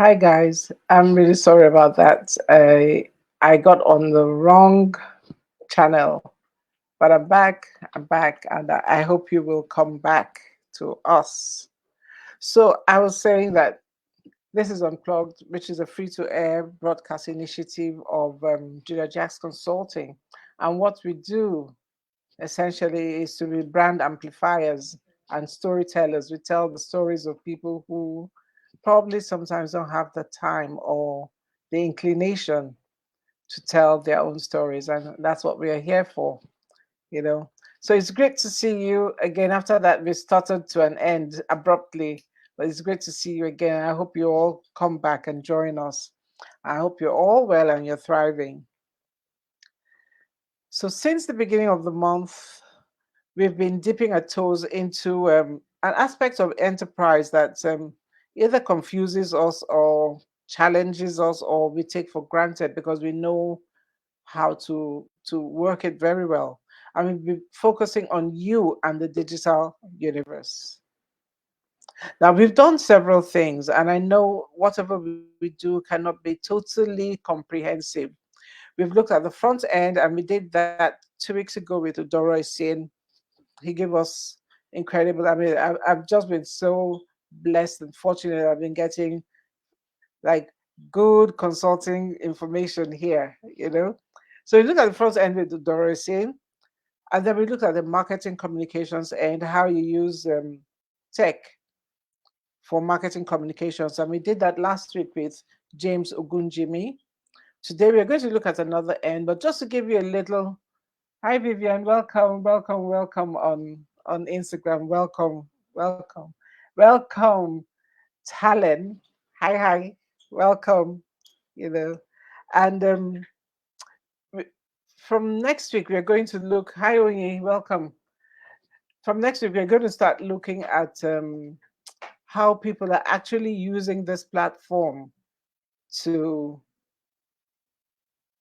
Hi guys, I'm really sorry about that. I got on the wrong channel, but I'm back. I'm back, and I hope you will come back to us. So I was saying that this is Unplugged, which is a free-to-air broadcast initiative of Julia Jacks Consulting, and what we do essentially is to be brand amplifiers and storytellers. We tell the stories of people who probably sometimes don't have the time or the inclination to tell their own stories. And that's what we are here for, you know. So it's great to see you again. After that, we started to an end abruptly, but it's great to see you again. I hope you all come back and join us. I hope you're all well and you're thriving. So, since the beginning of the month, we've been dipping our toes into an aspect of enterprise that either confuses us or challenges us or we take for granted because we know how to work it very well. And we've been focusing on you and the digital universe. Now, we've done several things, and I know whatever we do cannot be totally comprehensive. We've looked at the front end, and we did that 2 weeks ago with Udoro Isin. He gave us incredible. I mean, I've just been so blessed and fortunate. I've been getting like good consulting information here, you know. So we look at the front end with the Dorothy, and then we look at the marketing communications and how you use tech for marketing communications. And we did that last week with James Ogunjimi. Today we are going to look at another end, but just to give you a little. Hi Vivian, welcome, welcome, welcome on Instagram. Welcome, welcome, welcome, Talon. Hi, hi, welcome. You know, and we- from next week we're going to look. Hi Onyi, welcome. From next week we're going to start looking at how people are actually using this platform to,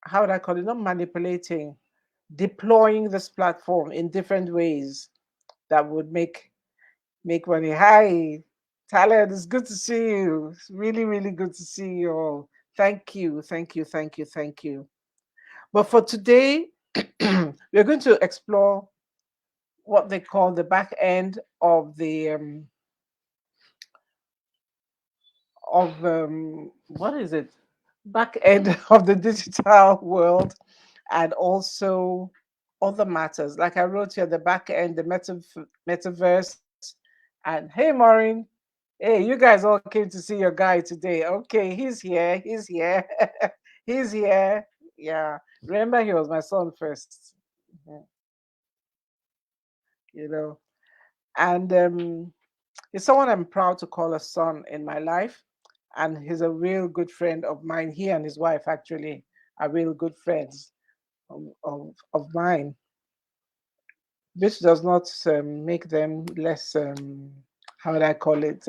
how would I call it? Not manipulating, deploying this platform in different ways that would make money. Hi, Talent. It's good to see you. It's really, really good to see you all. Thank you, thank you, thank you, thank you. But for today, we're going to explore what they call the back end of what is it? Back end of the digital world, and also other matters. Like I wrote here, the back end, the metaverse, and hey, Maureen, hey, you guys all came to see your guy today. Okay, he's here. He's here. He's here. Yeah. Remember, he was my son first. Mhm. You know, and he's someone I'm proud to call a son in my life, and he's a real good friend of mine. He and his wife actually are real good friends of mine, which does not make them less. How would I call it?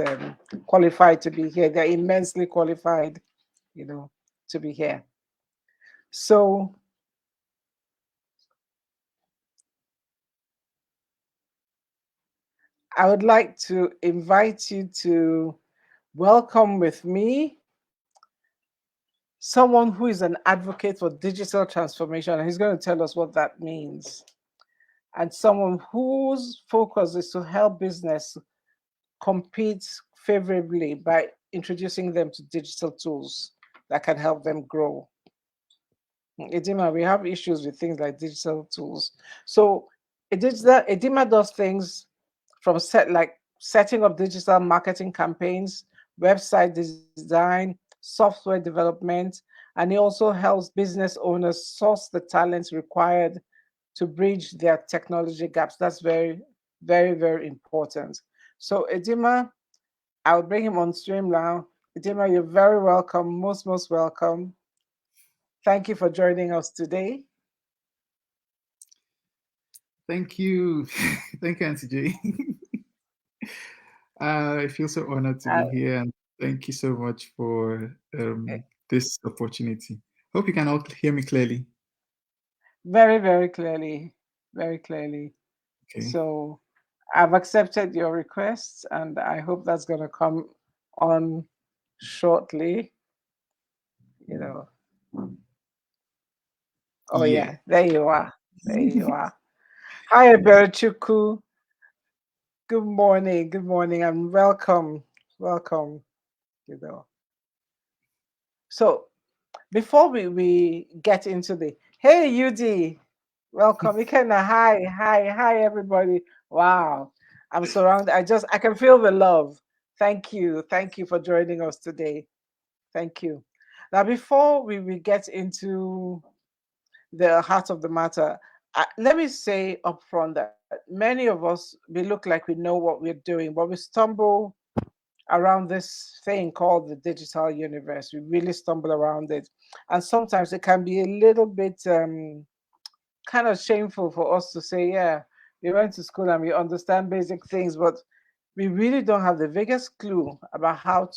Qualified to be here. They're immensely qualified, you know, to be here. So I would like to invite you to welcome with me someone who is an advocate for digital transformation, and he's going to tell us what that means. And someone whose focus is to help business compete favorably by introducing them to digital tools that can help them grow. Edima, we have issues with things like digital tools. So Edima does things from setting up digital marketing campaigns, website design, software development, and he also helps business owners source the talents required to bridge their technology gaps. That's very, very, very important. So Edima, I'll bring him on stream now. Edima, you're very welcome, most welcome. Thank you for joining us today. Thank you. Thank you, Auntie Jay. I feel so honored to Uh, be here, and thank you so much for this opportunity. Hope you can all hear me clearly. very, very clearly, very clearly. Okay. So I've accepted your request, and I hope that's going to come on shortly. You know. Oh Yeah. yeah, there you are. There you are. Hi, Eberichuku. Good morning. Good morning, and welcome. Welcome. You know. So before we get into the hey UD, welcome. Ikenna, hi everybody. Wow, I'm surrounded. I can feel the love. Thank you for joining us today. Thank you. Now before we get into the heart of the matter, let me say upfront that many of us we look like we know what we're doing, but we stumble around this thing called the digital universe. We really stumble around it, and sometimes it can be a little bit kind of shameful for us to say, yeah, we went to school and we understand basic things, but we really don't have the biggest clue about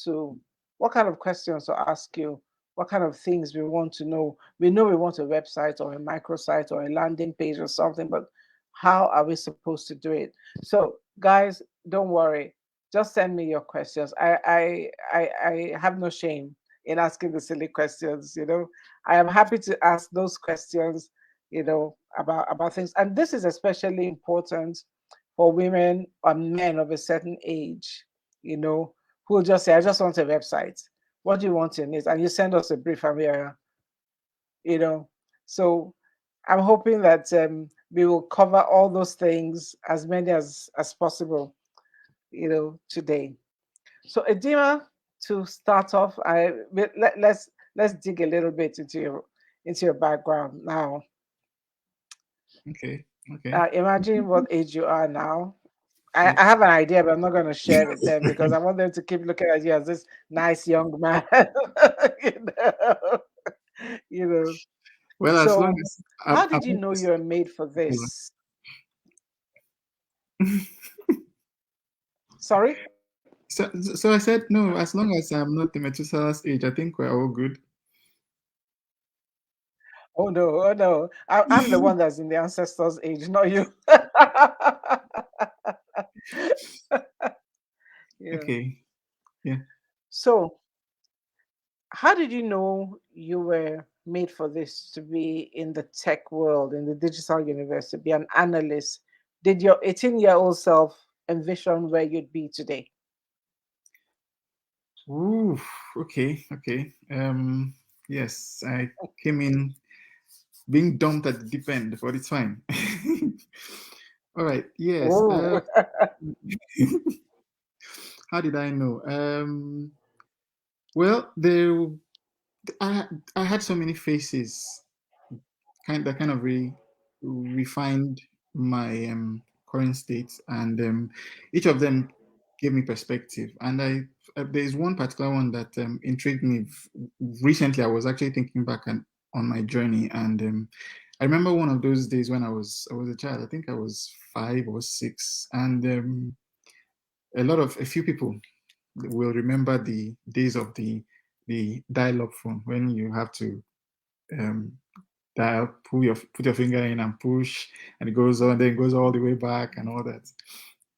what kind of questions to ask you, what kind of things we want to know. We know we want a website or a microsite or a landing page or something, but how are we supposed to do it? So, guys, don't worry. Just send me your questions. I have no shame in asking the silly questions. I am happy to ask those questions. About things, and this is especially important for women or men of a certain age, you know, who will just say, I just want a website. What do you want in it? And you send us a brief and we are, you know. So I'm hoping that we will cover all those things, as many as possible, today. So Edima, to start off, let's dig a little bit into your background now. Okay. Okay. Imagine what age you are now. I, Yeah. I have an idea, but I'm not going to share with them because I want them to keep looking at you as this nice young man. you know, you know. Well, as long So, as how I'm did you not know just you're made for this? Sorry? so I said no, as long as I'm not the Methuselah's age, I think we're all good. Oh no, oh no. I'm the one that's in the ancestors' age, not you. yeah. Okay. Yeah. So, how did you know you were made for this to be in the tech world, in the digital universe, to be an analyst? Did your 18-year-old self envision where you'd be today? Ooh, okay, okay. Yes, I came in being dumped at the deep end, but it's fine. All right. Yes. Oh, How did I know? Well, there, I, I had so many faces, kind of refined my current state, and each of them gave me perspective. And there is one particular one that intrigued me. Recently, I was actually thinking back on my journey, and I remember one of those days when I was a child. I think I was 5 or 6, and a few people will remember the days of the dial-up phone when you have to um, dial, put your finger in and push, and it goes on, then it goes all the way back and all that.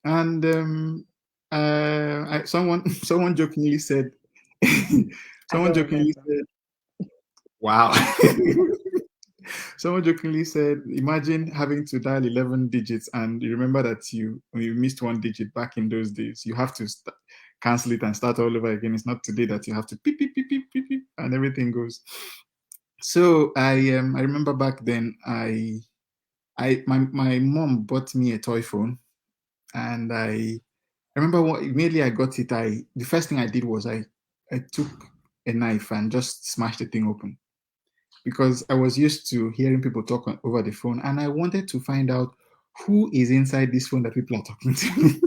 And someone jokingly said, I someone don't jokingly remember. said, "Wow." Someone jokingly said, "Imagine having to dial 11 digits, and you remember that you missed one digit back in those days. You have to cancel it and start all over again. It's not today that you have to beep beep beep beep beep, beep and everything goes." So I remember back then my mom bought me a toy phone, and I remember what immediately I got it. I The first thing I did was I took a knife and just smashed the thing open, because I was used to hearing people talk over the phone, and I wanted to find out who is inside this phone that people are talking to.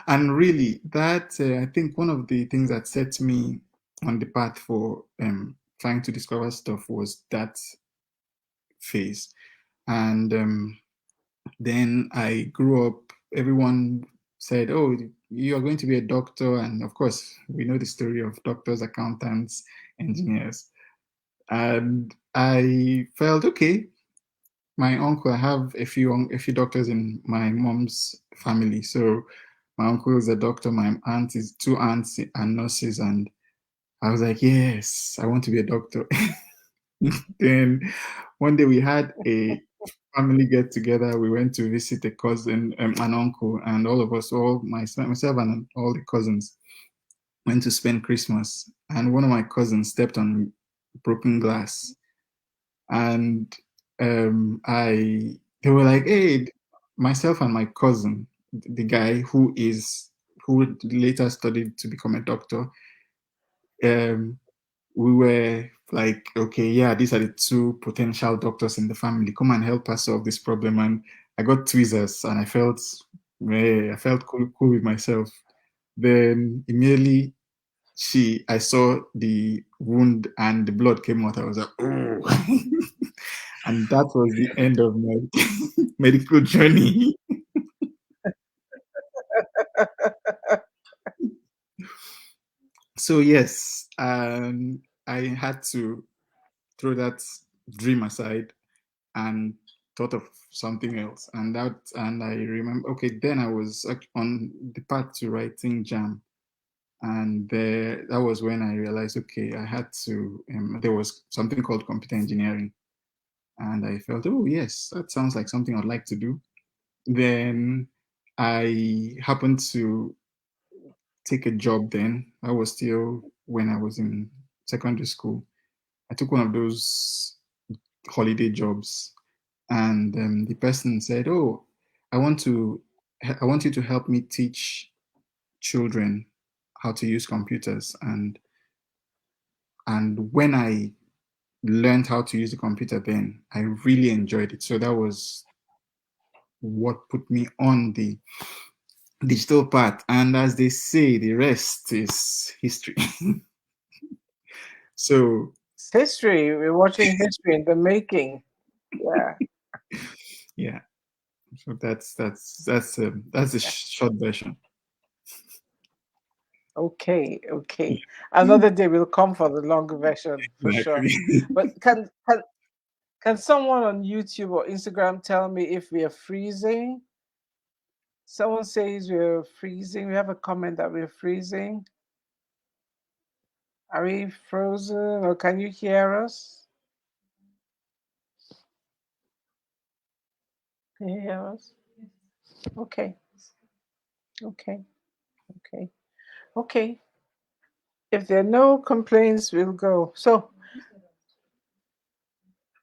And really, that I think one of the things that set me on the path for trying to discover stuff was that phase. And then I grew up. Everyone said, "Oh, you are going to be a doctor," and of course, we know the story of doctors, accountants, engineers. And I felt okay. my uncle, I have a few doctors in my mom's family. So my uncle is a doctor, my aunt is two aunts and nurses, and I was like, yes, I want to be a doctor. Then one day we had a family get together. We went to visit a cousin, an uncle, and all of us, myself and all the cousins, went to spend Christmas. And one of my cousins stepped on broken glass, and I they were like, "Hey," myself and my cousin, the guy who later studied to become a doctor. Um, we were like, okay, yeah, these are the two potential doctors in the family. Come and help us solve this problem. And I got tweezers, and I felt cool with myself. Then immediately I saw the wound and the blood came out. I was like, oh, and that was the end of my medical journey. So yes, I had to throw that dream aside and thought of something else. And I remember, okay, then I was on the path to writing jam, and that was when I realized, okay, I had to. There was something called computer engineering, and I felt, oh yes, that sounds like something I'd like to do. Then I happened to take a job. Then I was still when I was in secondary school. I took one of those holiday jobs, and the person said, "Oh, I want to, I want you to help me teach children how to use computers." And when I learned how to use the computer, then I really enjoyed it. So that was what put me on the digital path. And as they say, the rest is history. So It's history. We're watching history in the making. Yeah. yeah, so that's a short version. Okay. Okay. Another day we'll come for the longer version for sure. Exactly. But can someone on YouTube or Instagram tell me if we are freezing? Someone says we're freezing. We have a comment that we're freezing. Are we frozen or can you hear us? Can you hear us? Okay. Okay. Okay. Okay. If there are no complaints, we'll go. So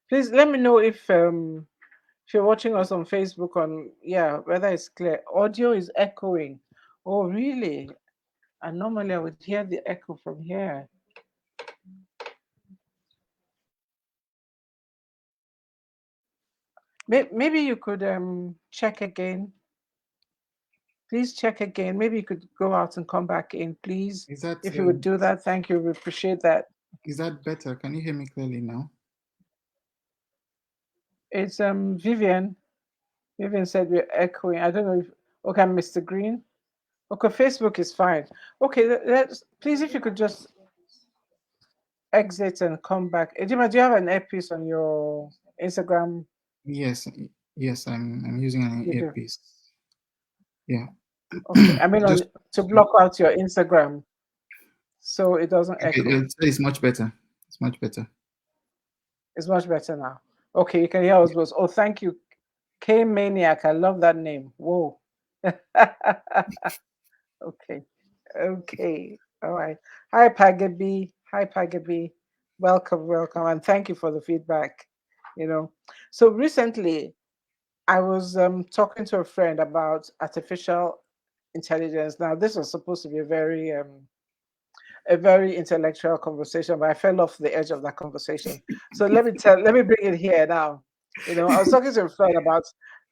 please let me know if you're watching us on Facebook on yeah, whether it's clear. Audio is echoing. Oh really? And normally I would hear the echo from here. Maybe you could check again. Please check again. Maybe you could go out and come back in, please. Is that If you would do that, thank you. We appreciate that. is that better? Can you hear me clearly now? It's Vivian. Vivian said we're echoing. I don't know if okay, Mr. Green. Okay, Facebook is fine. Okay, let's please if you could just exit and come back. Edima, do you have an earpiece on your Instagram? Yes, yes, I'm using an You do. earpiece. Yeah. Okay. I mean on Just to block out your Instagram so it doesn't okay, echo. it's much better. It's much better. It's much better now. Okay, you can hear us both. Oh, thank you. K Maniac. I love that name. Whoa. Okay. Okay. All right. Hi, Pagaby. Hi, Pagaby. Welcome, welcome. And thank you for the feedback. You know, so recently I was talking to a friend about artificial intelligence. Now, this was supposed to be a very intellectual conversation, but I fell off the edge of that conversation. So let me bring it here now. You know, I was talking to a friend about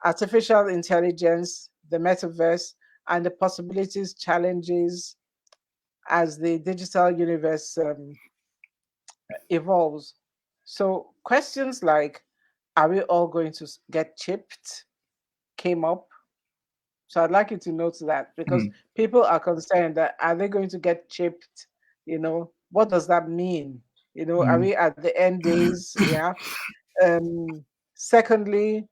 artificial intelligence, the metaverse, and the possibilities, challenges as the digital universe evolves. So questions like, are we all going to get chipped? Came up. So I'd like you to note that because Hmm. people are concerned that are they going to get chipped? You know, what does that mean? You know, are Hmm. we at the end days? Yeah. Um, Secondly,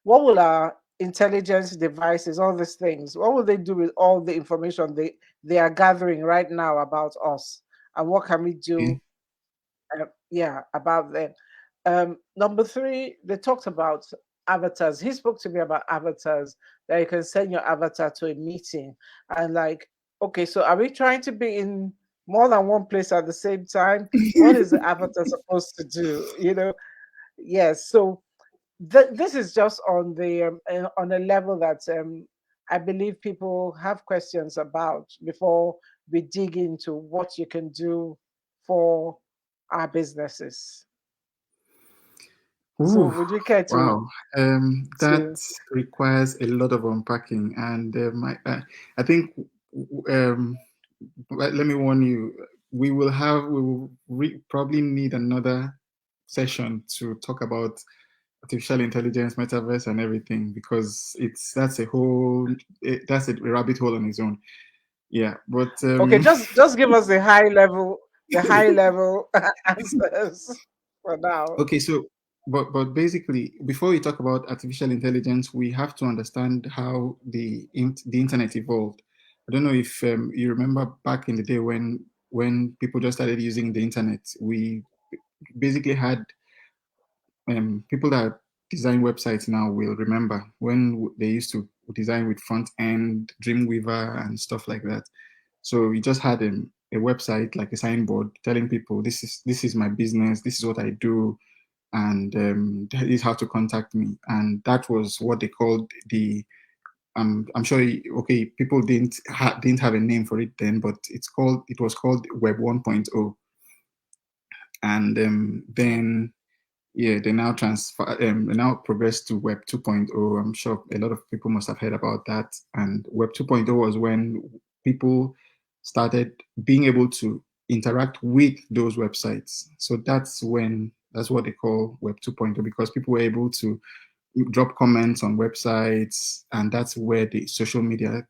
what will our intelligence devices, all these things, what will they do with all the information they are gathering right now about us? And what can we Okay. do, yeah, about them? Number three, they talked about avatars. He spoke to me about avatars, that you can send your avatar to a meeting. And like, okay, so are we trying to be in more than one place at the same time? What is the avatar supposed to do? Yes. So this is just on the on a level that I believe people have questions about before we dig into what you can do for our businesses. So Ooh, would you care wow. That to requires a lot of unpacking, and I think but let me warn you, we will probably need another session to talk about artificial intelligence, metaverse, and everything because that's a rabbit hole on its own. Yeah, but okay, just give us the high level answers for now. okay, so but basically, before we talk about artificial intelligence, we have to understand how the internet evolved. I don't know if you remember back in the day when people just started using the internet. We basically had people that design websites now will remember when they used to design with front end, Dreamweaver, and stuff like that. So we just had a website like a signboard telling people this is my business, this is what I do, and this is how to contact me. And that was what they called the. I'm sure. Okay, people didn't have a name for it then, but it was called Web 1.0, and Okay. then yeah, they now progressed to Web 2.0. I'm sure a lot of people must have heard about that. And Web 2.0 was when people started being able to interact with those websites. So that's what they call Web 2.0 because people were able to drop comments on websites, and that's where the social media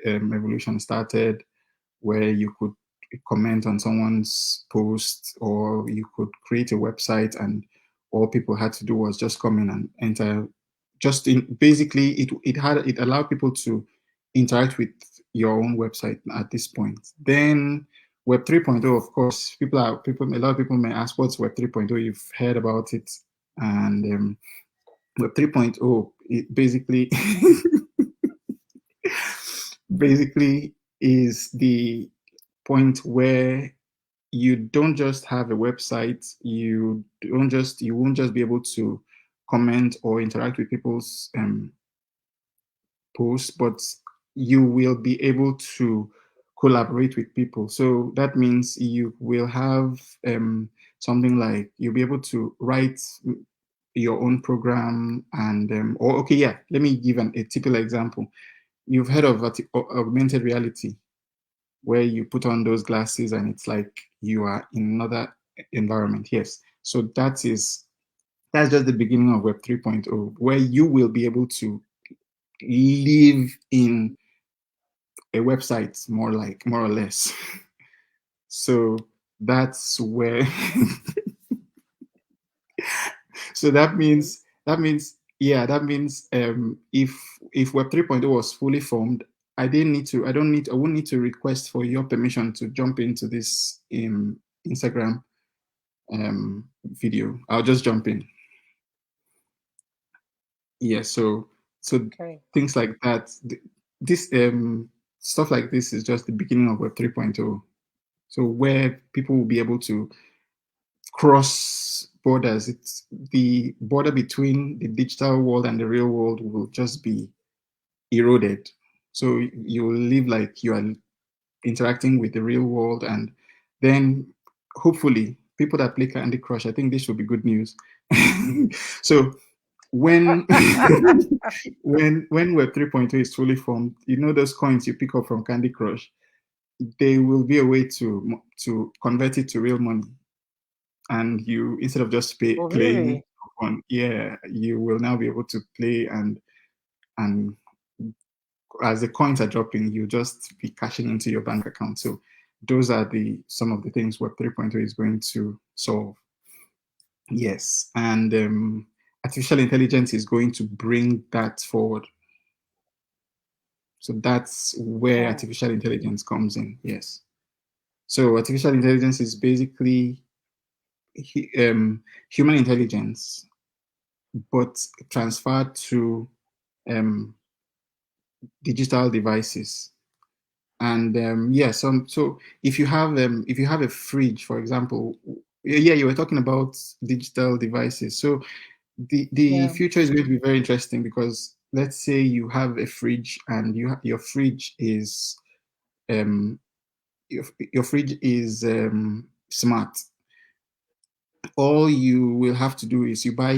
evolution started, where you could comment on someone's post or you could create a website and all people had to do was just come in and enter just in basically it allowed people to interact with your own website at this point. Then Web 3.0, of course, a lot of people may ask what's Web 3.0. You've heard about it. And Web 3.0, it basically basically is the point where you don't just have a website, you won't just be able to comment or interact with people's posts, but you will be able to collaborate with people. So that means you will have something like you'll be able to write your own program and or okay, yeah, let me give a typical example. You've heard of augmented reality, where you put on those glasses and it's like you are in another environment. Yes. So that's just the beginning of Web 3.0, where you will be able to live in a website more or less. So that's where so that means if Web 3.0 was fully formed, I won't need to request for your permission to jump into this Instagram video. I'll just jump in. Yeah, so Okay. things like that. This stuff like this is just the beginning of Web 3.0. So where people will be able to cross borders. It's the border between the digital world and the real world will just be eroded. So you will live like you are interacting with the real world, and then hopefully people that play Candy Crush, I think this will be good news. So when when Web 3.0 is fully formed, you know those coins you pick up from Candy Crush, they will be a way to convert it to real money. And you instead of just Oh, playing really? for fun, yeah, you will now be able to play and as the coins are dropping, you just be cashing into your bank account. So those are the some of the things Web 3.0 is going to solve. Yes, and artificial intelligence is going to bring that forward. So that's where Mm. artificial intelligence comes in. Yes. So artificial intelligence is basically human intelligence, but transferred to um, digital devices. And yeah, so if you have a fridge, for example, yeah, you were talking about digital devices. So the Yeah. future is going to be very interesting because let's say you have a fridge and your fridge is um your fridge is smart. All you will have to do is you buy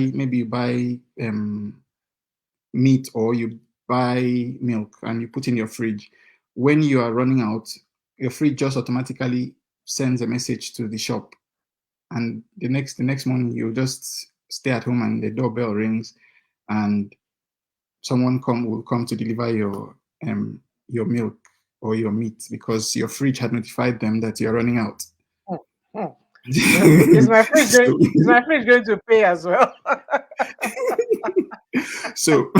meat or you buy milk and you put in your fridge. When you are running out, your fridge just automatically sends a message to the shop, and the next morning you just stay at home and the doorbell rings, and someone will come to deliver your milk or your meat because your fridge had notified them that you're running out. Mm. Mm. So so is my fridge going to pay as well? so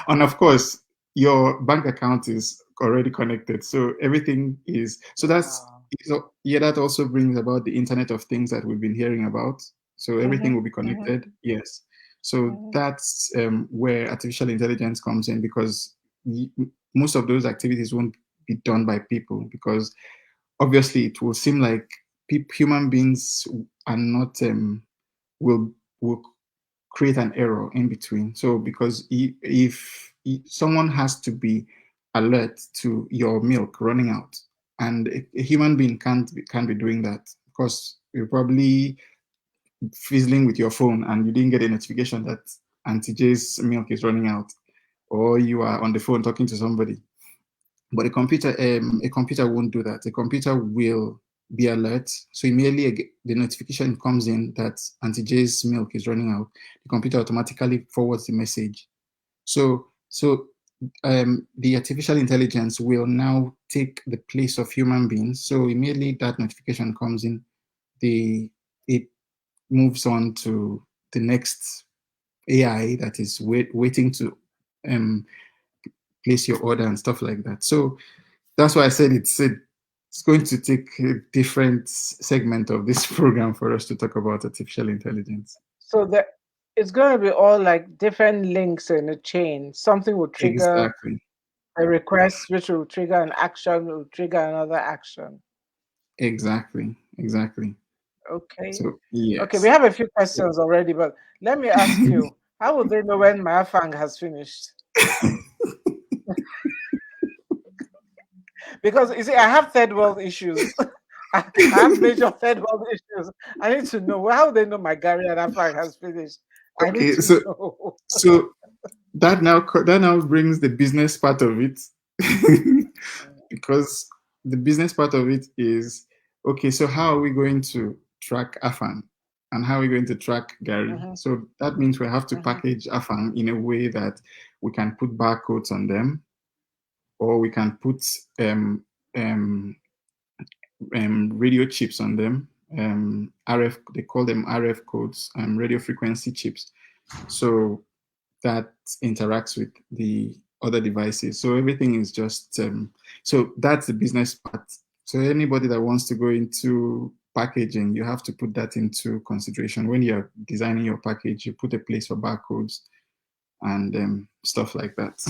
and of course your bank account is already connected, so everything is so that's Wow. so yeah, that also brings about the internet of things that we've been hearing about. So everything Mm-hmm. will be connected. Yes. So Mm-hmm. that's where artificial intelligence comes in, because y- most of those activities won't be done by people, because obviously it will seem like human beings are not will will create an error in between. So because if someone has to be alert to your milk running out, and a human being can't be doing that, because you're probably fizzling with your phone and you didn't get a notification that Auntie J's milk is running out, or you are on the phone talking to somebody. But a computer won't do that. A computer will be alert. So immediately the notification comes in that Auntie J's milk is running out, the computer automatically forwards the message. So the artificial intelligence will now take the place of human beings. So immediately that notification comes in, the it moves on to the next AI that is waiting to um, place your order and stuff like that. So that's why I said it's going to take a different segment of this program for us to talk about artificial intelligence. So that it's going to be all like different links in a chain. Something will trigger Exactly. a request, which will trigger an action, will trigger another action. Exactly. Exactly. Okay. So Okay, we yes. have a few So, questions already, but let me ask you, how would they know when my fang has finished? Because you see, I have third world issues. I have major third world issues. I need to know, well, how would they know my Gary and Afang has finished? I need okay. to So know. so that now brings the business part of it, because the business part of it is, okay, so how are we going to track Afan, and how are we going to track Gary? Mhm, So that means we have to mhm. package Afan in a way that we can put barcodes on them, or we can put um, um, radio chips on them. RF, they call them RF codes, radio frequency chips. So that interacts with the other devices. So everything is just so that's the business part. So anybody that wants to go into packaging, you have to put that into consideration when you're designing your package. You put a place for barcodes and stuff like that.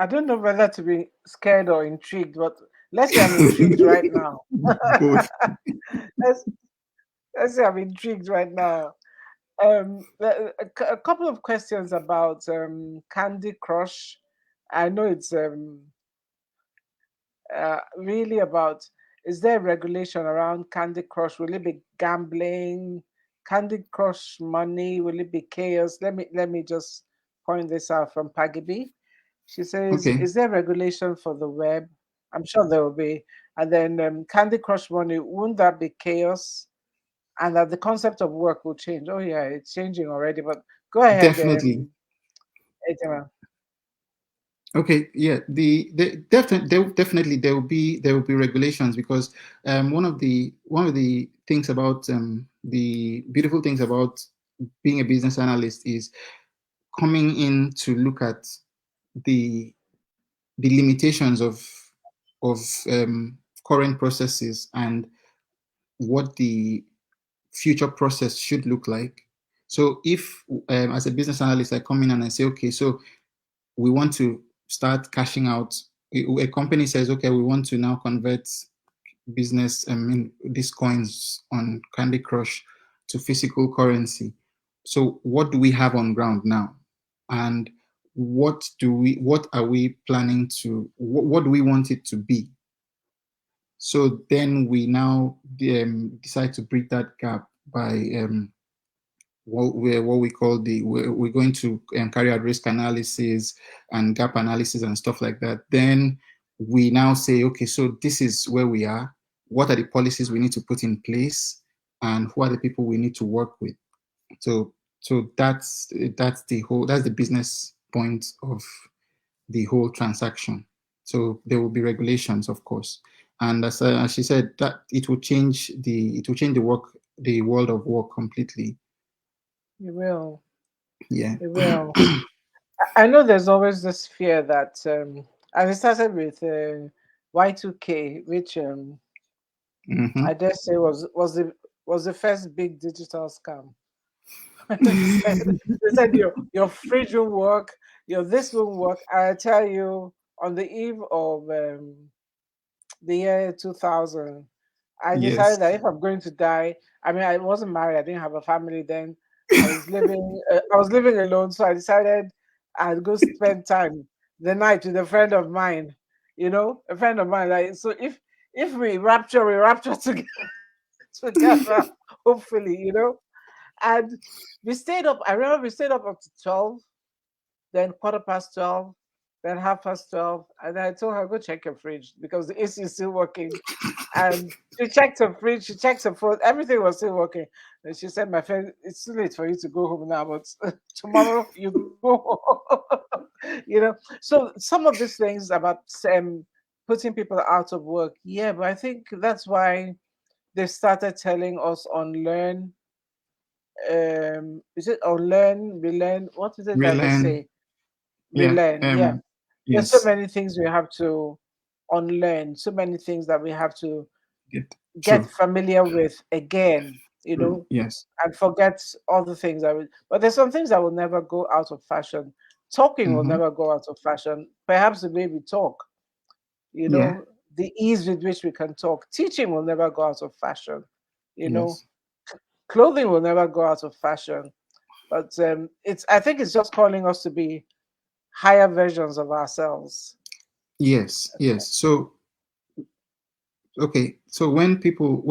I don't know whether to be scared or intrigued, but let's say I'm intrigued right now. Both. let's, let's say I'm intrigued right now. A couple of questions about Candy Crush. I know it's really about, is there regulation around Candy Crush? Will it be gambling? Candy Crush money? Will it be chaos? Let me just point this out from Paggy B. She says, Okay, is there regulation for the web? I'm sure there will be. And then Candy Crush money, wouldn't that be chaos? And that the concept of work will change. Oh yeah, it's changing already. But go ahead, definitely. Edima. Okay, yeah, definitely there will be regulations, because one of the things about the beautiful things about being a business analyst is coming in to look at the the limitations of current processes and what the future process should look like. So if as a business analyst I come in and I say, okay, so we want to start cashing out. A company says, okay, we want to now convert business, I mean, these coins on Candy Crush to physical currency. So what do we have on ground now? And what are we planning to, what do we want it to be? So then we now decide to bridge that gap by what we call we're going to carry out risk analysis and gap analysis and stuff like that. Then we now say, okay, so this is where we are. What are the policies we need to put in place, and who are the people we need to work with? So that's the business point of the whole transaction. So there will be regulations, of course, and as she said, that it will change the world of work completely. You will. Yeah. You will. I know there's always this fear that, and it started with Y2K, which I Hmm. dare say was the first big digital scam. They said your fridge won't work, your this won't work. I tell you, on the eve of the year 2000, I decided Yes. that if I'm going to die, I mean, I wasn't married, I didn't have a family then. I was living alone, so I decided I'd go spend time the night with a friend of mine. A friend of mine. Like, so if we rapture together, hopefully. And we stayed up. I remember we stayed up to 12, then quarter past 12, then half past 12. And then I told her, go check your fridge because the AC is still working. And she checked her fridge, she checked her phone, everything was still working. And she said, my friend, it's too late for you to go home now, but tomorrow you go home. So some of these things about putting people out of work, yeah, but I think that's why they started telling us unlearn. Is it unlearn, relearn? What is it that they Relearn. say? Yeah. Relearn. Yeah. There's so Yes. many things we have to unlearn, so many things that we have to Get get true. familiar with again, True. Yes. and forget all the things that will. But there's some things that will never go out of fashion. Talking will Mm-hmm. never go out of fashion. Perhaps the way we talk, you Yeah. know, the ease with which we can talk. Teaching will never go out of fashion. You know, Yes. clothing will never go out of fashion. But I think it's just calling us to be higher versions of ourselves. Yes. Yes. So okay. So when people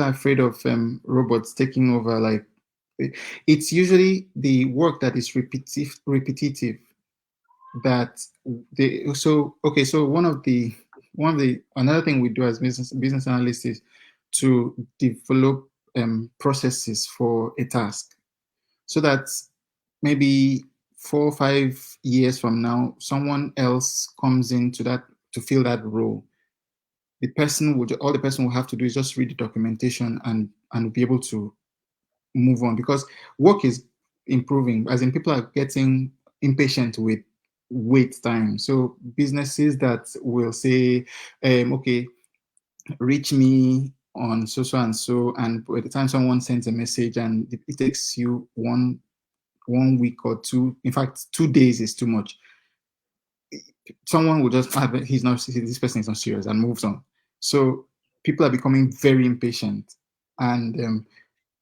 are afraid of robots taking over, like it's usually the work that is repetitive that they so okay. So one of the another thing we do as business analysts is to develop processes for a task, so that maybe 4 or 5 years from now, someone else comes into that to fill that role. All the person will have to do is just read the documentation and be able to move on, because work is improving, as in people are getting impatient with wait time. So businesses that will say, okay, reach me on so and so, and by the time someone sends a message and it takes you one week or two. In fact, 2 days is too much. Someone will just he's not this person is not serious and moves on. So people are becoming very impatient, and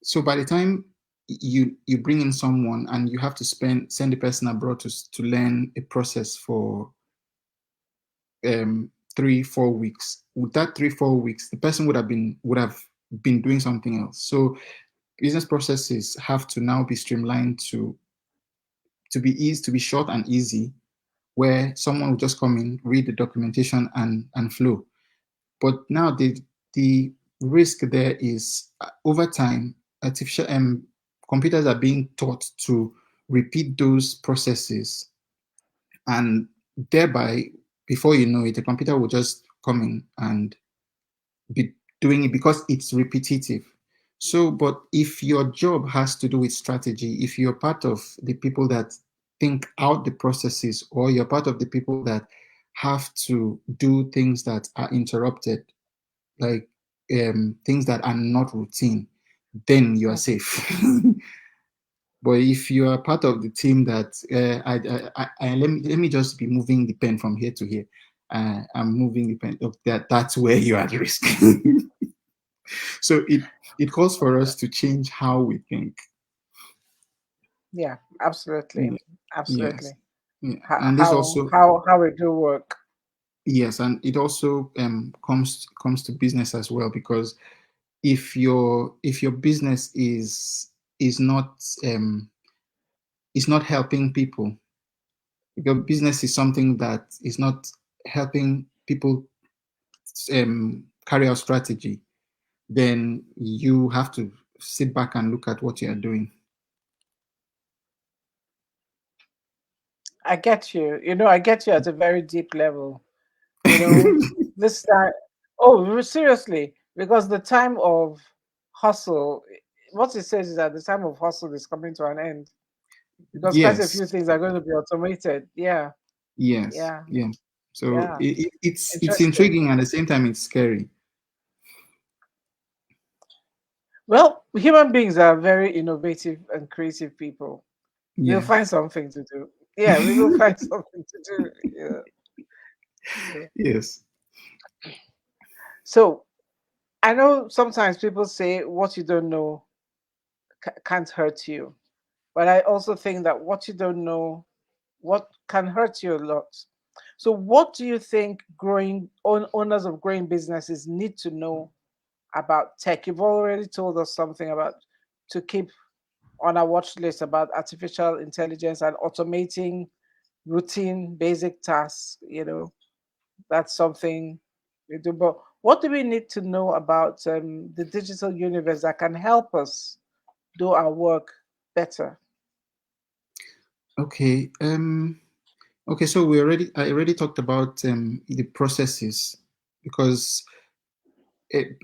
so by the time you bring in someone and you have to send the person abroad to learn a process for 3 4 weeks. With that 3 4 weeks, the person would have been doing something else. So business processes have to now be streamlined to be short and easy, where someone will just come in, read the documentation and flow. But now the risk there is, over time, artificial computers are being taught to repeat those processes, and thereby, before you know it, the computer will just come in and be doing it because it's repetitive. So, but if your job has to do with strategy, if you're part of the people that think out the processes, or you're part of the people that have to do things that are interrupted, like things that are not routine, then you are Mm. safe. But if you are part of the team that let me just be moving the pen from here to here, I'm moving the pen. That's where you are at risk. So it calls for us to change how we think. Yeah, absolutely, Yeah. Yes. absolutely. Yeah. How And this how also, how how we do work. yes, and it also comes to business as well, because if your business is not is not helping people, if your business is something that is not helping people carry out strategy, then you have to sit back and look at what you are doing. I get you. I get you at a very deep level. You know, this time. Oh, seriously, because the time of hustle, what it says is that the time of hustle is coming to an end because quite a few Yes. things are going to be automated. Yeah, Yes. yeah, Yeah. So yeah. it's Interesting. intriguing, and at the same time it's scary. Well, human beings are very innovative and creative people. We'll Yeah. find something to do. Yeah, we will find something to do. Yeah, yeah. Yes. So I know sometimes people say what you don't know can't hurt you, but I also think that what you don't know, what can hurt you a lot. So, what do you think owners of growing businesses need to know about tech? You've already told us something about to keep on our watch list about artificial intelligence and automating routine basic tasks. That's something we do. But what do we need to know about the digital universe that can help us do our work better? Okay. Okay. So I already talked about the processes, because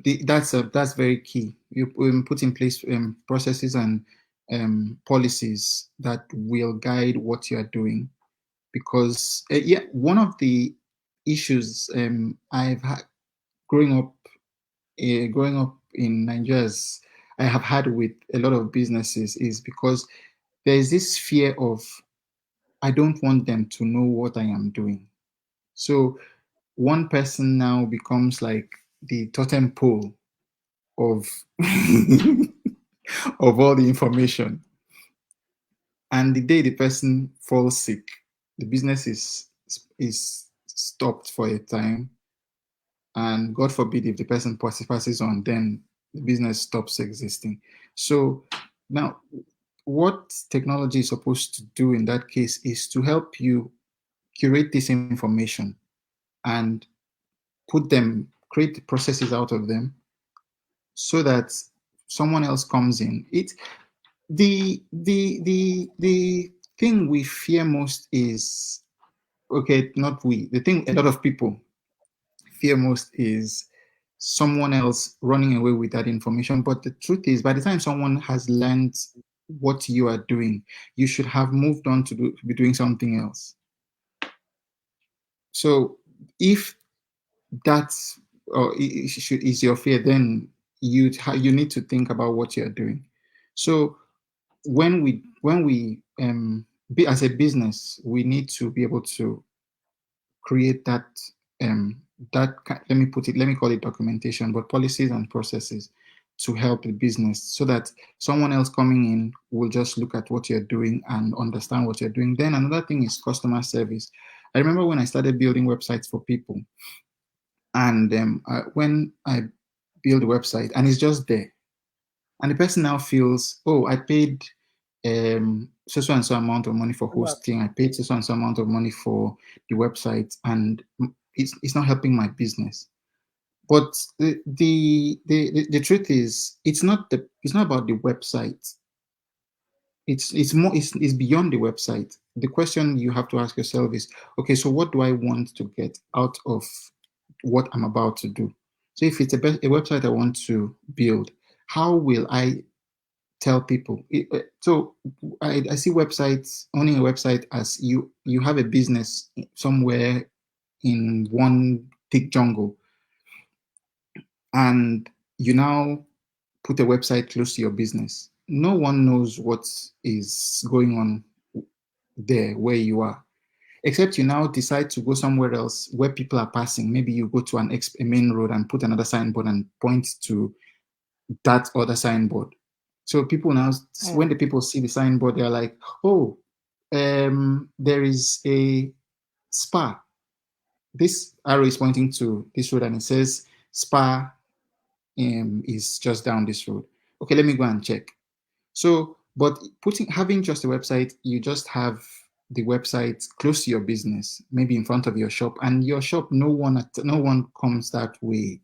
that's very key. You put in place processes and policies that will guide what you are doing. Because yeah, one of the issues I've had growing up growing up in Nigeria, I have had with a lot of businesses, is because there is this fear of, I don't want them to know what I am doing. So one person now becomes like the totem pole of of all the information. And the day the person falls sick, the business is stopped for a time. And God forbid if the person passes on, then the business stops existing. So now, what technology is supposed to do in that case is to help you curate this information and create the processes out of them, so that someone else comes in. The thing we fear most is, okay, not we. The thing a lot of people fear most is someone else running away with that information. But the truth is, by the time someone has learned what you are doing, you should have moved on to be doing something else. So if that's is your fear, then you need to think about what you're doing. So when we be as a business, we need to be able to create um let me call it documentation, but policies and processes to help the business, so that someone else coming in will just look at what you're doing and understand what you're doing. Then another thing is customer service. I remember when I started building websites for people, and when I build a website and it's just there, and the person now feels, oh, I paid so and so amount of money for About hosting, I paid so and so amount of money for the website, and it's not helping my business. But the truth is, it's not about the website. It's beyond the website. The question you have to ask yourself is, okay, so what do I want to get out of what I'm about to do? So if it's a website I want to build, How will I tell people? So I see websites, owning a website as you have a business somewhere in one thick jungle, and you now put a website close to your business. No one knows what is going on there where you are, except you now decide to go somewhere else where people are passing. Maybe you go to a main road and put another signboard and point to that other signboard. So people now, when Mm, the people see the signboard, they're like, "Oh, there is a spa. This arrow is pointing to this road, and it says spa is just down this road. Okay, let me go and check." So, but having just a website, you just have the website close to your business, maybe in front of your shop, and your shop, no one comes that way.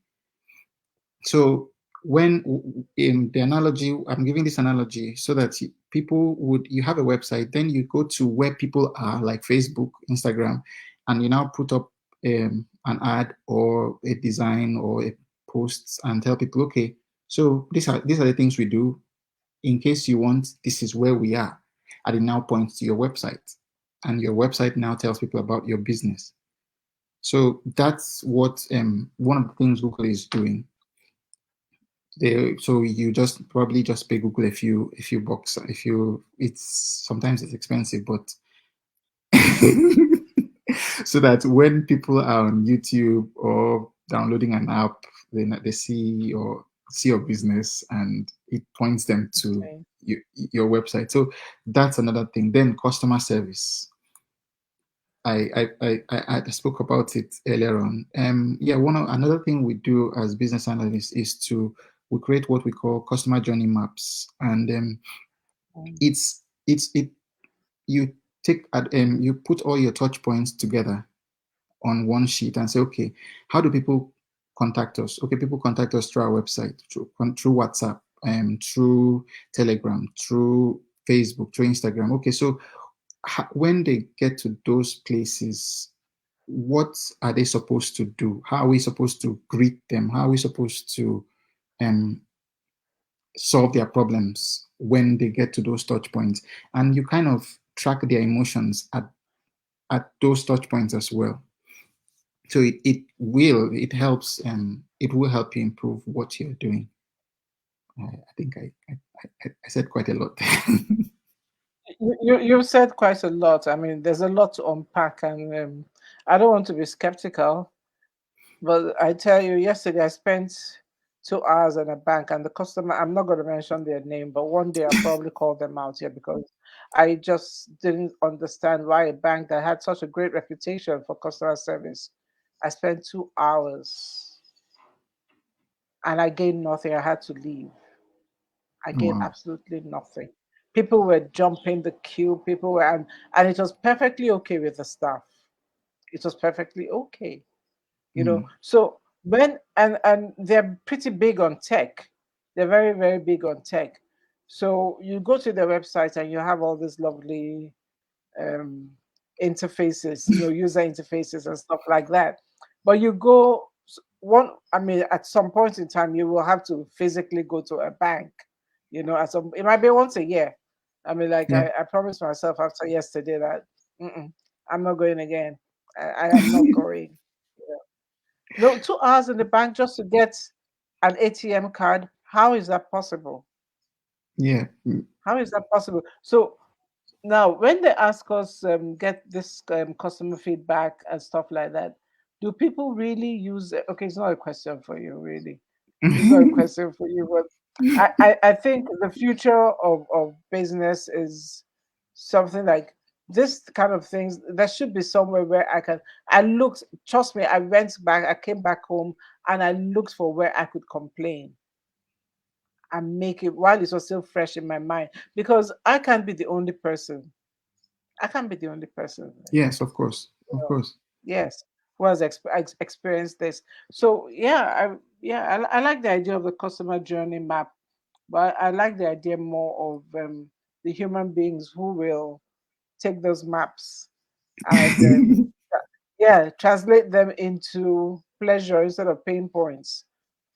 So when in the analogy, I'm giving this analogy so that people would, you have a website, then you go to where people are, like Facebook, Instagram, and you now put up an ad or a design or a post and tell people, okay, so these are the things we do. In case you want, this is where we are. And it now points to your website, and your website now tells people about your business. So that's what one of the things Google is doing. So you just probably just pay Google a few bucks. If you, it's sometimes it's expensive, but so that when people are on YouTube or downloading an app, they see your business and it points them to okay. your website. So that's another thing. Then customer service. I spoke about it earlier on. Yeah, another thing we do as business analysts is to we create what we call customer journey maps, and Mm, it you you put all your touch points together on one sheet and say, okay, how do people contact us? Okay, people contact us through our website, through WhatsApp, through Telegram, through Facebook, through Instagram. Okay, so when they get to those places, what are they supposed to do? How are we supposed to greet them? How are we supposed to um, solve their problems when they get to those touch points? And you kind of track their emotions at those touch points as well. So it will help you improve what you're doing. I think I said quite a lot. you said quite a lot. I mean, there's a lot to unpack, and I don't want to be skeptical, but I tell you, yesterday I spent 2 hours in a bank, and the customer, I'm not going to mention their name, but one day I'll probably call them out here because I just didn't understand why a bank that had such a great reputation for customer service, I spent 2 hours and I gained nothing. I had to leave. I gained Wow. absolutely nothing. People were jumping the queue. People were, and it was perfectly okay with the staff. It was perfectly okay, Mm, So and they're pretty big on tech. They're very, very big on tech. So you go to their website and you have all these lovely um, interfaces, user interfaces and stuff like that. But you go I mean, at some point in time, you will have to physically go to a bank. It might be once a year. I mean, like yeah. I promised myself after yesterday that mm-mm, I'm not going again. I am not going. No, 2 hours in the bank just to get an ATM card. How is that possible? Yeah. Mm, How is that possible? So now, when they ask us get this customer feedback and stuff like that, do people really use it? Okay, it's not a question for you, really. It's not a question for you, but I think the future of business is something like this kind of things. There should be somewhere where I looked, trust me, I went back, I came back home and I looked for where I could complain and make it while it was still fresh in my mind because I can't be the only person. I can't be the only person. yes, of course. Of know, course. yes, who has experienced this. So I like the idea of the customer journey map, but I like the idea more of the human beings who will take those maps and translate them into pleasure instead of pain points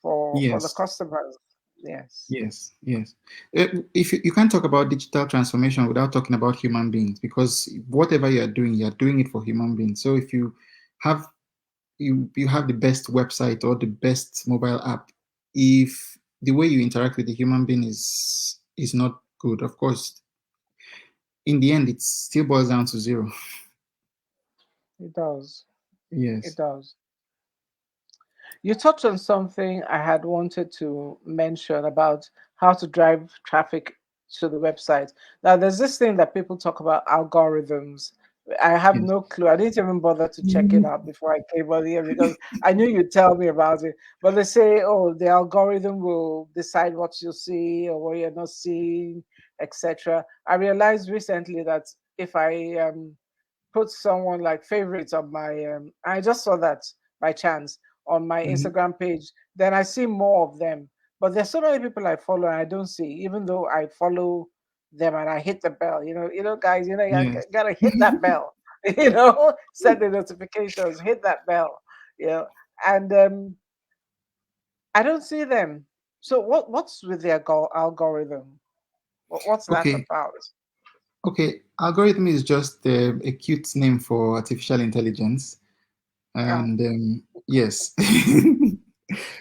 for the Yes. customers. Yes, Yes, yes. If you can't talk about digital transformation without talking about human beings, because whatever you're doing it for human beings. So if have you have the best website or the best mobile app, if the way you interact with the human being is not good, of course, in the end, it still boils down to zero. it does. It Yes. does. You touched on something I had wanted to mention about how to drive traffic to the website. Now, there's this thing that people talk about algorithms. I have Yes. no clue. I didn't even bother to check it Mhm. out before I came on here because I knew you'd tell me about it. But they say, oh, the algorithm will decide what you see or what you're not seeing, etc. I realized recently that if I put someone like favorites on my I just saw that by chance on my Mhm. Instagram page, then I see more of them. But there's so many people I follow and I don't see, even though I follow them and I hit the bell. Guys, you Yes. gotta hit that bell. Set the notifications, hit that bell. And I don't see them. So what's with the algorithm? What's that Okay. about? Okay. Algorithm is just a cute name for artificial intelligence. Oh, And yes.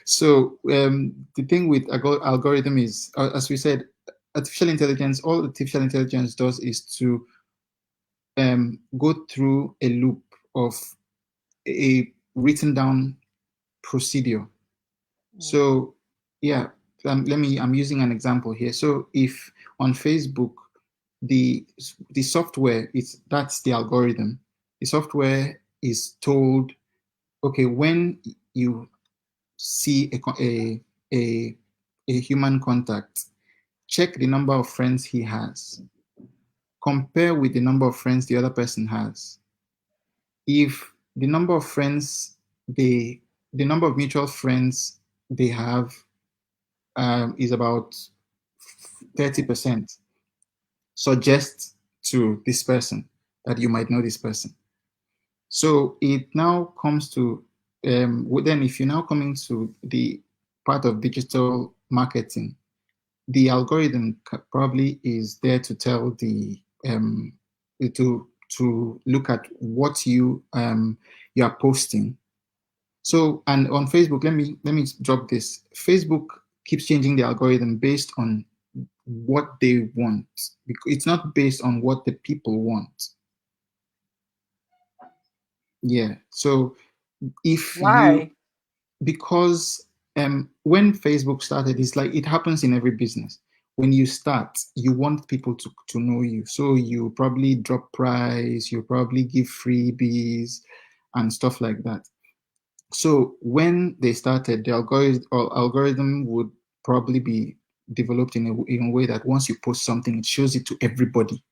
So the thing with algorithm is, as we said, artificial intelligence. All artificial intelligence does is to go through a loop of a written down procedure. mm, So yeah, I'm using an example here. So if on Facebook, the the software is that's the algorithm. The software is told, okay, when you see a a human contact, check the number of friends he has, compare with the number of friends the other person has. If the number of friends they the number of mutual friends they have is about 30%, suggest to this person that you might know this person. So it now comes to then if you're now coming to the part of digital marketing, the algorithm probably is there to tell the to look at what you are posting. So and on Facebook, let me drop this. Facebook keeps changing the algorithm based on what they want. It's not based on what the people want. Yeah. So if you why? because when Facebook started, it's like it happens in every business. When you start, you want people to know you. So you probably drop price, you probably give freebies and stuff like that. So when they started, the algorithm would probably be developed in a way that once you post something, it shows it to everybody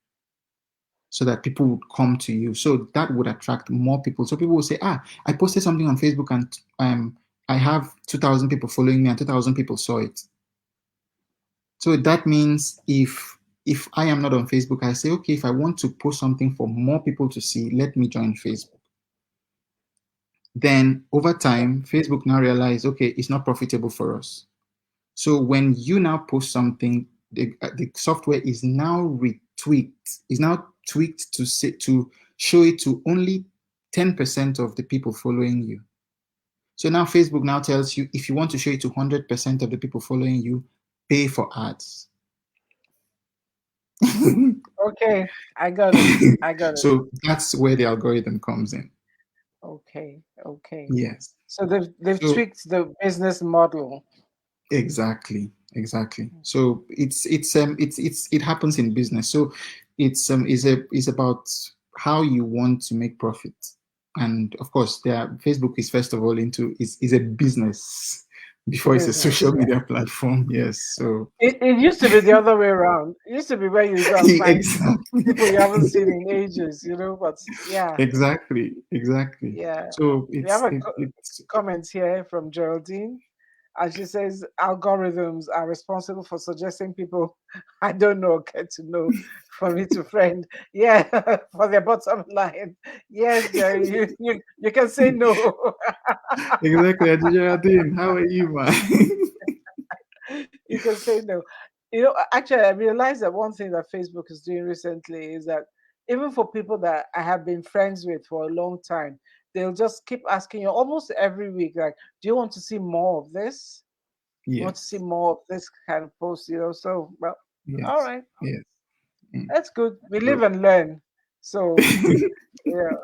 so that people would come to you. So that would attract more people. So people will say, I posted something on Facebook and I have 2,000 people following me and 2,000 people saw it. So that means if I am not on Facebook, I say, okay, if I want to post something for more people to see, let me join Facebook. Then over time, Facebook now realize, okay, it's not profitable for us. So when you now post something, the software is now is now tweaked to say to show it to only 10% of the people following you. So now Facebook now tells you if you want to show it to 100% of the people following you, pay for ads. Okay, I got it. I got it. So that's where the algorithm comes in. Okay, okay. Yes. So they've So tweaked the business model. exactly, exactly. So it happens in business. So it's about how you want to make profit, and of course, Facebook is first of all is a business before it's a Business, social yeah. media platform. Yes, so It used to be the other way around. It used to be where you go and find people you haven't exactly, seen in ages, but yeah, exactly. yeah. So We have a it's comment here from Geraldine. And she says algorithms are responsible for suggesting people I don't know get to know for me to friend. Yeah, for their bottom line. Yes, Jerry, you can say exactly. Adijardin, how are you, man? You can say no. Actually, I realized that one thing that Facebook is doing recently is that even for people that I have been friends with for a long time, they'll just keep asking you almost every week, like, do you want to see more of this? You want to see Yes. more of this kind of post, So, well, all Yes. right, Yes. Mm. that's good. We live So and learn. So, yeah,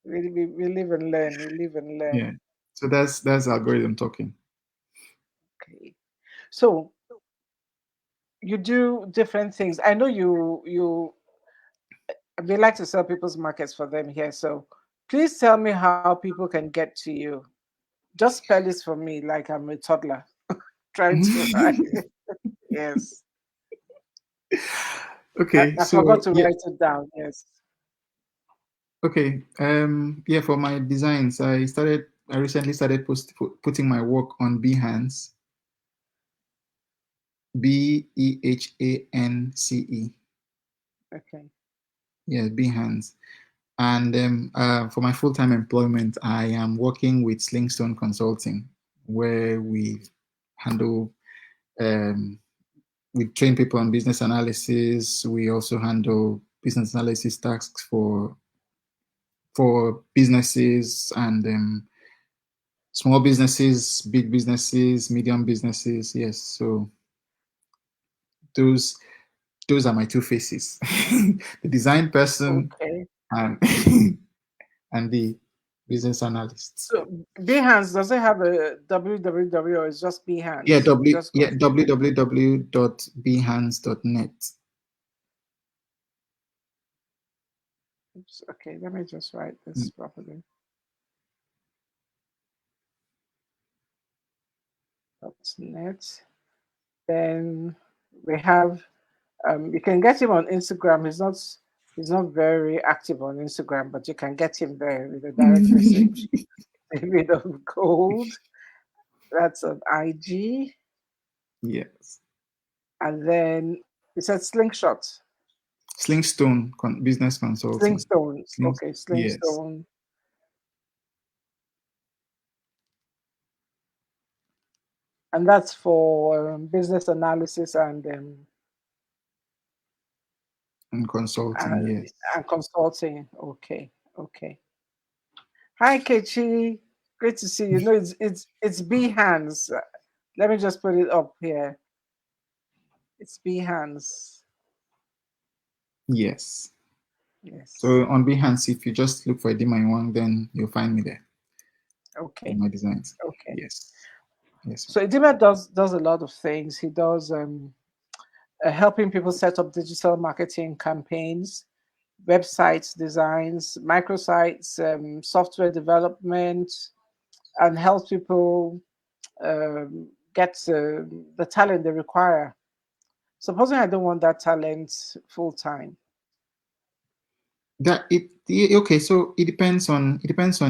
we live and learn. We live and yeah. learn. So that's algorithm talking. Okay. So you do different things. I know we like to sell people's markets for them here. So please tell me how people can get to you. Just spell it for me like I'm a toddler trying to write. Yes. Okay. I forgot So to yeah. write it down. Yes. Okay. Yeah. For my designs, I recently started putting my work on Behance. Behance. Okay. Yeah, Behance. And for my full time employment, I am working with Slingstone Consulting, where handle um, we train people on business analysis. We also handle business analysis tasks for businesses and small businesses, big businesses, medium businesses. Yes, so those those are my two faces: the design person Okay. and and the business analysts. So Behance, does it have a www or it's just Yeah, Behance? You just go to www.behance.net. oops, okay, let me just write Mm. this properly. .net. Then we have you can get him on Instagram. He's not very active on Instagram, but you can get him there with a direct message. David of Gold. That's on IG. Yes. And then it said Slingshot. Slingstone Business Consulting. Slingstone. Sling, Okay, yes, Slingstone. And that's for business analysis and consulting. and Yes, and consulting. Okay, okay. Hi, Kechi. Great to see you. No, it's Behance. Let me just put it up here. It's Behance. yes. Yes. So on Behance, if you just look for Edima Inwang, then you'll find me there in Okay. my designs. Okay. Yes, yes. So Edima does a lot of things. He does helping people set up digital marketing campaigns, websites designs, microsites, software development, and helps people get the talent they require. Supposing I don't want that talent full time. Okay. So it depends on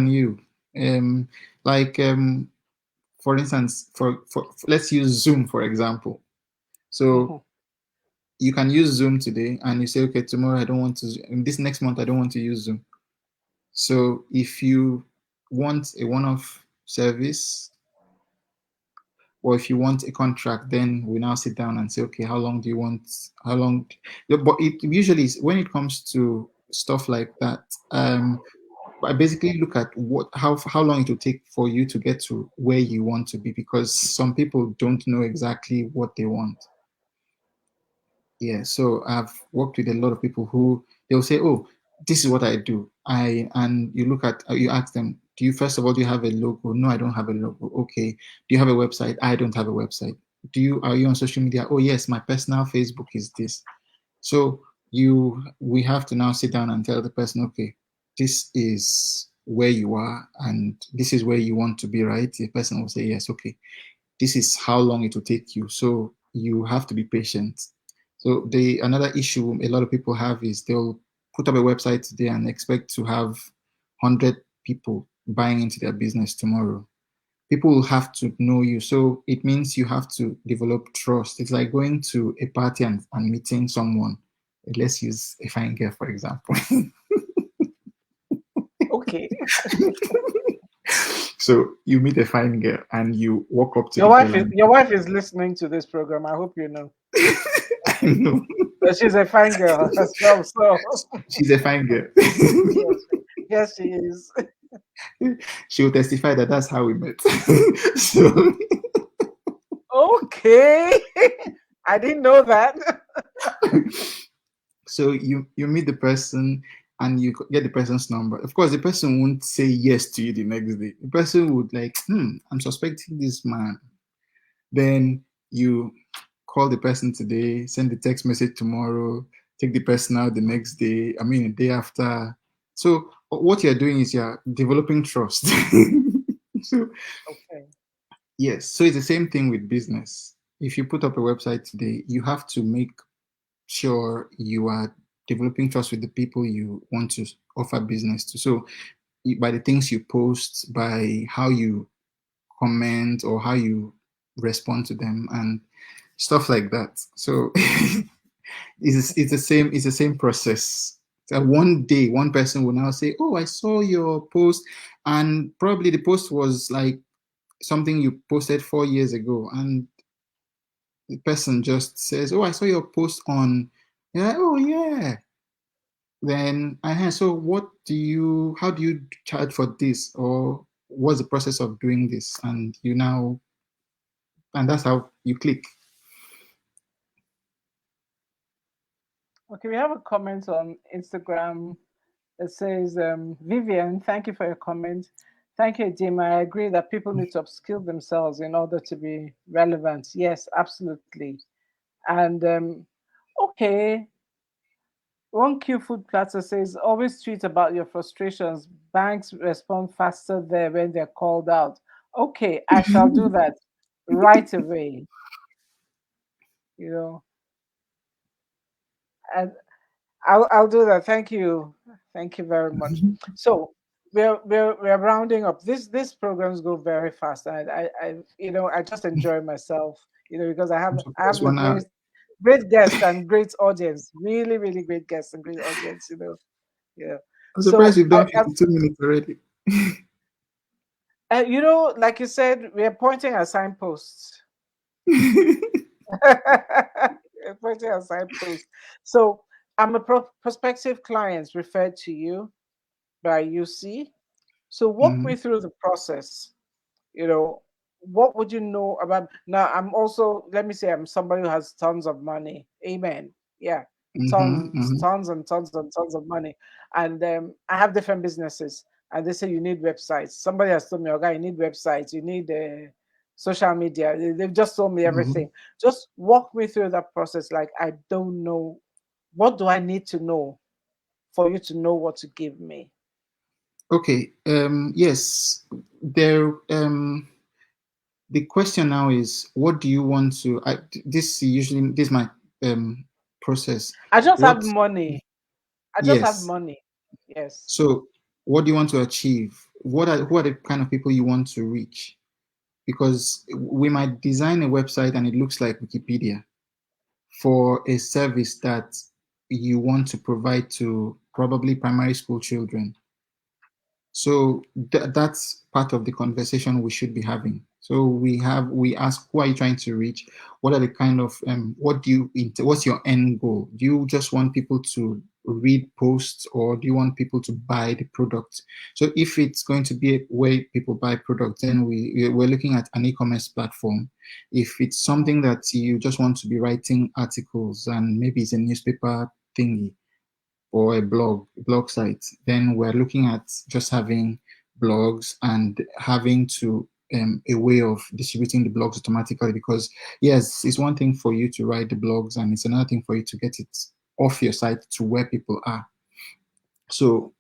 you. Um, like for instance, for let's use Zoom for example. So Mhm. you can use Zoom today, and you say, okay, tomorrow I don't want to. This next month I don't want to use Zoom. So if you want a one-off service, or if you want a contract, then we now sit down and say, okay, how long do you want? How long? Yeah, but it usually is when it comes to stuff like that. I basically look at how long it will take for you to get to where you want to be, because some people don't know exactly what they want. Yeah, so I've worked with a lot of people who they'll say, "Oh, this is what I do." And you ask them, "Do you first of all do you have a logo?" No, I don't have a logo. Okay. Do you have a website? I don't have a website. Are you on social media? Oh, yes, my personal Facebook is this. So we have to now sit down and tell the person, okay, this is where you are and this is where you want to be, right? The person will say, yes, okay, this is how long it will take you. So you have to be patient. So the another issue a lot of people have is they'll put up a website today and expect to have 100 people buying into their business tomorrow. People will have to know you. So it means you have to develop trust. It's like going to a party and meeting someone. Let's use a fine girl, for example. Okay. So you meet a fine girl and you walk up to the girl and Your wife is listening to this program. I hope you know. I know But she's a fine girl as well. So she's a fine girl. yes, yes, she is. She will testify that that's how we met. So Okay. I didn't know that. so you meet the person and you get the person's number. Of course, the person won't say yes to you the next day. The person would like, I'm suspecting this man. Then you call the person today, send the text message tomorrow, take the person out the next day. I mean, a day after. So what you're doing is you're developing trust. So Okay. yes, so it's the same thing with business. If you put up a website today, you have to make sure you are developing trust with the people you want to offer business to. So by the things you post, by how you comment or how you respond to them and stuff like that. So it's the same process. So one day one person will now say, "Oh, I saw your post," and probably the post was like something you posted 4 years ago, and the person just says, "Oh, I saw your post on," yeah, "Oh yeah." Then I had, so what do you, how do you charge for this, or what's the process of doing this? And you now, and that's how you click. Okay, we have a comment on Instagram. It says, Vivian, thank you for your comment. Thank you, Edima. I agree that people need to upskill themselves in order to be relevant. Yes, absolutely. And okay, one Q Food Platter says, always tweet about your frustrations. Banks respond faster there when they're called out. Okay, I shall do that right away. You know, and I'll do that. Thank you very much. So we're rounding up. This programs go very fast, and I just enjoy myself. Because I'm I have surprised a 1 hour. great guest and great audience. Really, really great guests and great audience. Yeah. I'm surprised So you've done 52 minutes already. like you said, we are pointing at signposts. We're pointing at signposts. So I'm a prospective client referred to you by UC. So walk me Mhm, through the process. You know, what would you know about now? I'm also, let me say, I'm somebody who has tons of money. Amen. Yeah. mhm, Tons, mhm, tons and tons and tons of money. And I have different businesses. And they say you need websites. Somebody has told me, okay, you need websites, you need social media. They've just told me mhm. everything. Just walk me through that process. Like, I don't know. What do I need to know for you to know what to give me? Okay. Yes. There. The question now is, what do you want to? This is my um process. I just have What? money. I just have Yes. money. Yes. So, what do you want to achieve? Who are the kind of people you want to reach? Because we might design a website and it looks like Wikipedia for a service that you want to provide to probably primary school children. So that's part of the conversation we should be having. So we ask, who are you trying to reach? What are the kind of what's your end goal? Do you just want people to read posts, or do you want people to buy the product? So if it's going to be a way people buy products, then we're looking at an e-commerce platform. If it's Mhm. something that you just want to be writing articles and maybe it's a newspaper thingy, or a blog site, then we're looking at just having blogs and having to a way of distributing the blogs automatically. Because yes, it's one thing for you to write the blogs, and it's another thing for you to get it off your site to where people are. So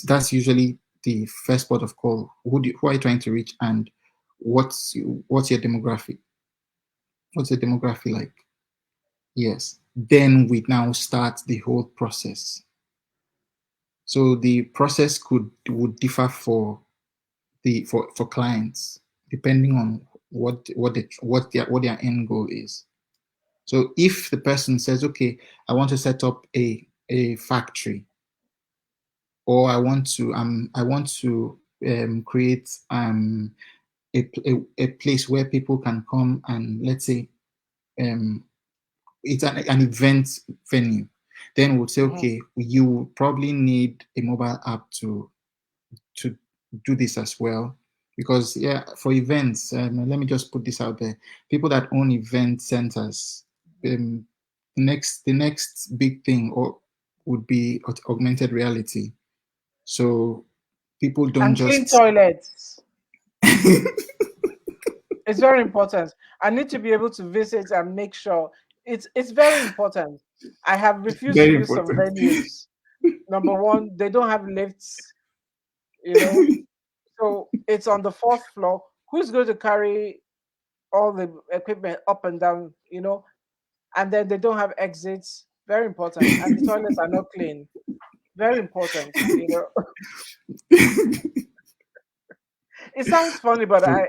that's usually the first port of call. Who are you trying to reach, and what's your demographic? What's your demography like? Yes. Then we now start the whole process. So the process would differ for for clients depending on what their end goal is. So if the person says, okay, I want to set up a factory, or I want to create a place where people can come and, let's say, um, it's an event venue, then we'll say, Mhm. okay, you probably need a mobile app to do this as well. Because yeah, for events, let me just put this out there: people that own event centers, um, the next big thing or would be augmented reality. So people don't And clean just toilets. It's very important. I need to be able to visit and make sure it's very important. I have refused to very use some important. venues. Number one, they don't have lifts, you know, so it's on the fourth floor. Who's going to carry all the equipment up and down, and then they don't have exits. Very important. And the toilets are not clean. Very important. It sounds funny, but True,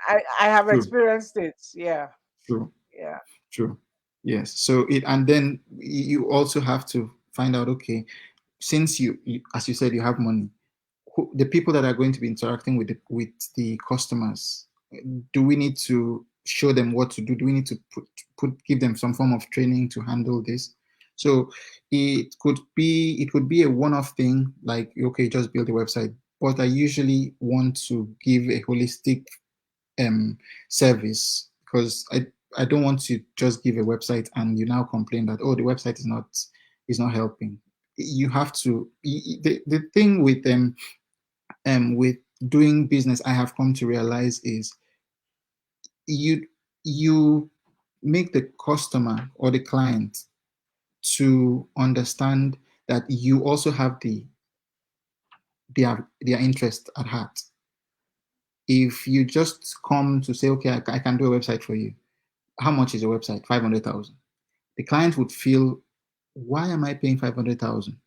I have true, experienced it. Yeah. true, Yeah. true. Yes. So it, and then you also have to find out, okay, since as you said, you have money, the people that are going to be interacting with the customers, do we need to show them what to do? Do we need to give them some form of training to handle this? So it could be a one-off thing, like, okay, just build a website. But I usually want to give a holistic um service, because I don't want to just give a website and you now complain that, oh, the website is not helping. You have to, the thing with doing business, I have come to realize, is you you make the customer or the client to understand that you also have their interest at heart. If you just come to say, okay, I can do a website for you, how much is a website? 500,000. The client would feel, why am I paying 500,000?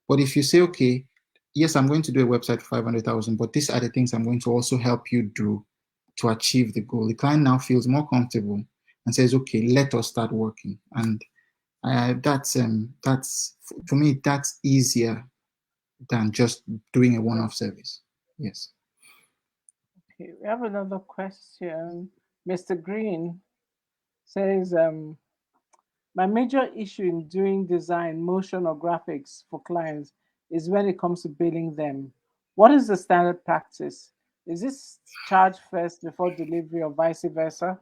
But if you say, okay, yes, I'm going to do a website for 500,000, but these are the things I'm going to also help you do to achieve the goal. The client now feels more comfortable and says, okay, let us start working. And that's for me, that's easier than just doing a one-off service. Yes. Okay, we have another question. Mr. Green says, my major issue in doing design, motion, or graphics for clients is when it comes to billing them. What is the standard practice? Is this charge first before delivery or vice versa?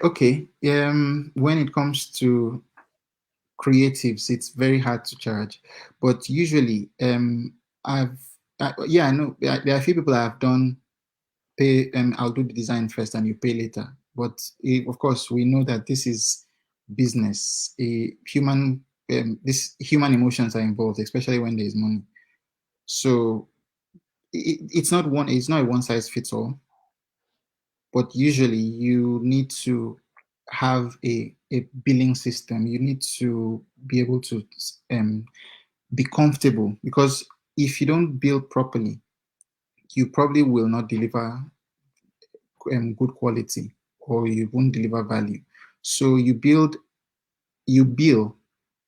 Okay. When it comes to creatives, it's very hard to charge, but usually, yeah, I know there are a few people I have done pay, I'll do the design first and you pay later. But of course, we know that this is business. This human emotions are involved, especially when there is money. So it's not a one size fits all. But usually, you need to have a billing system. You need to be able to be comfortable, because if you don't bill properly, you probably will not deliver good quality, or you won't deliver value. So you bill,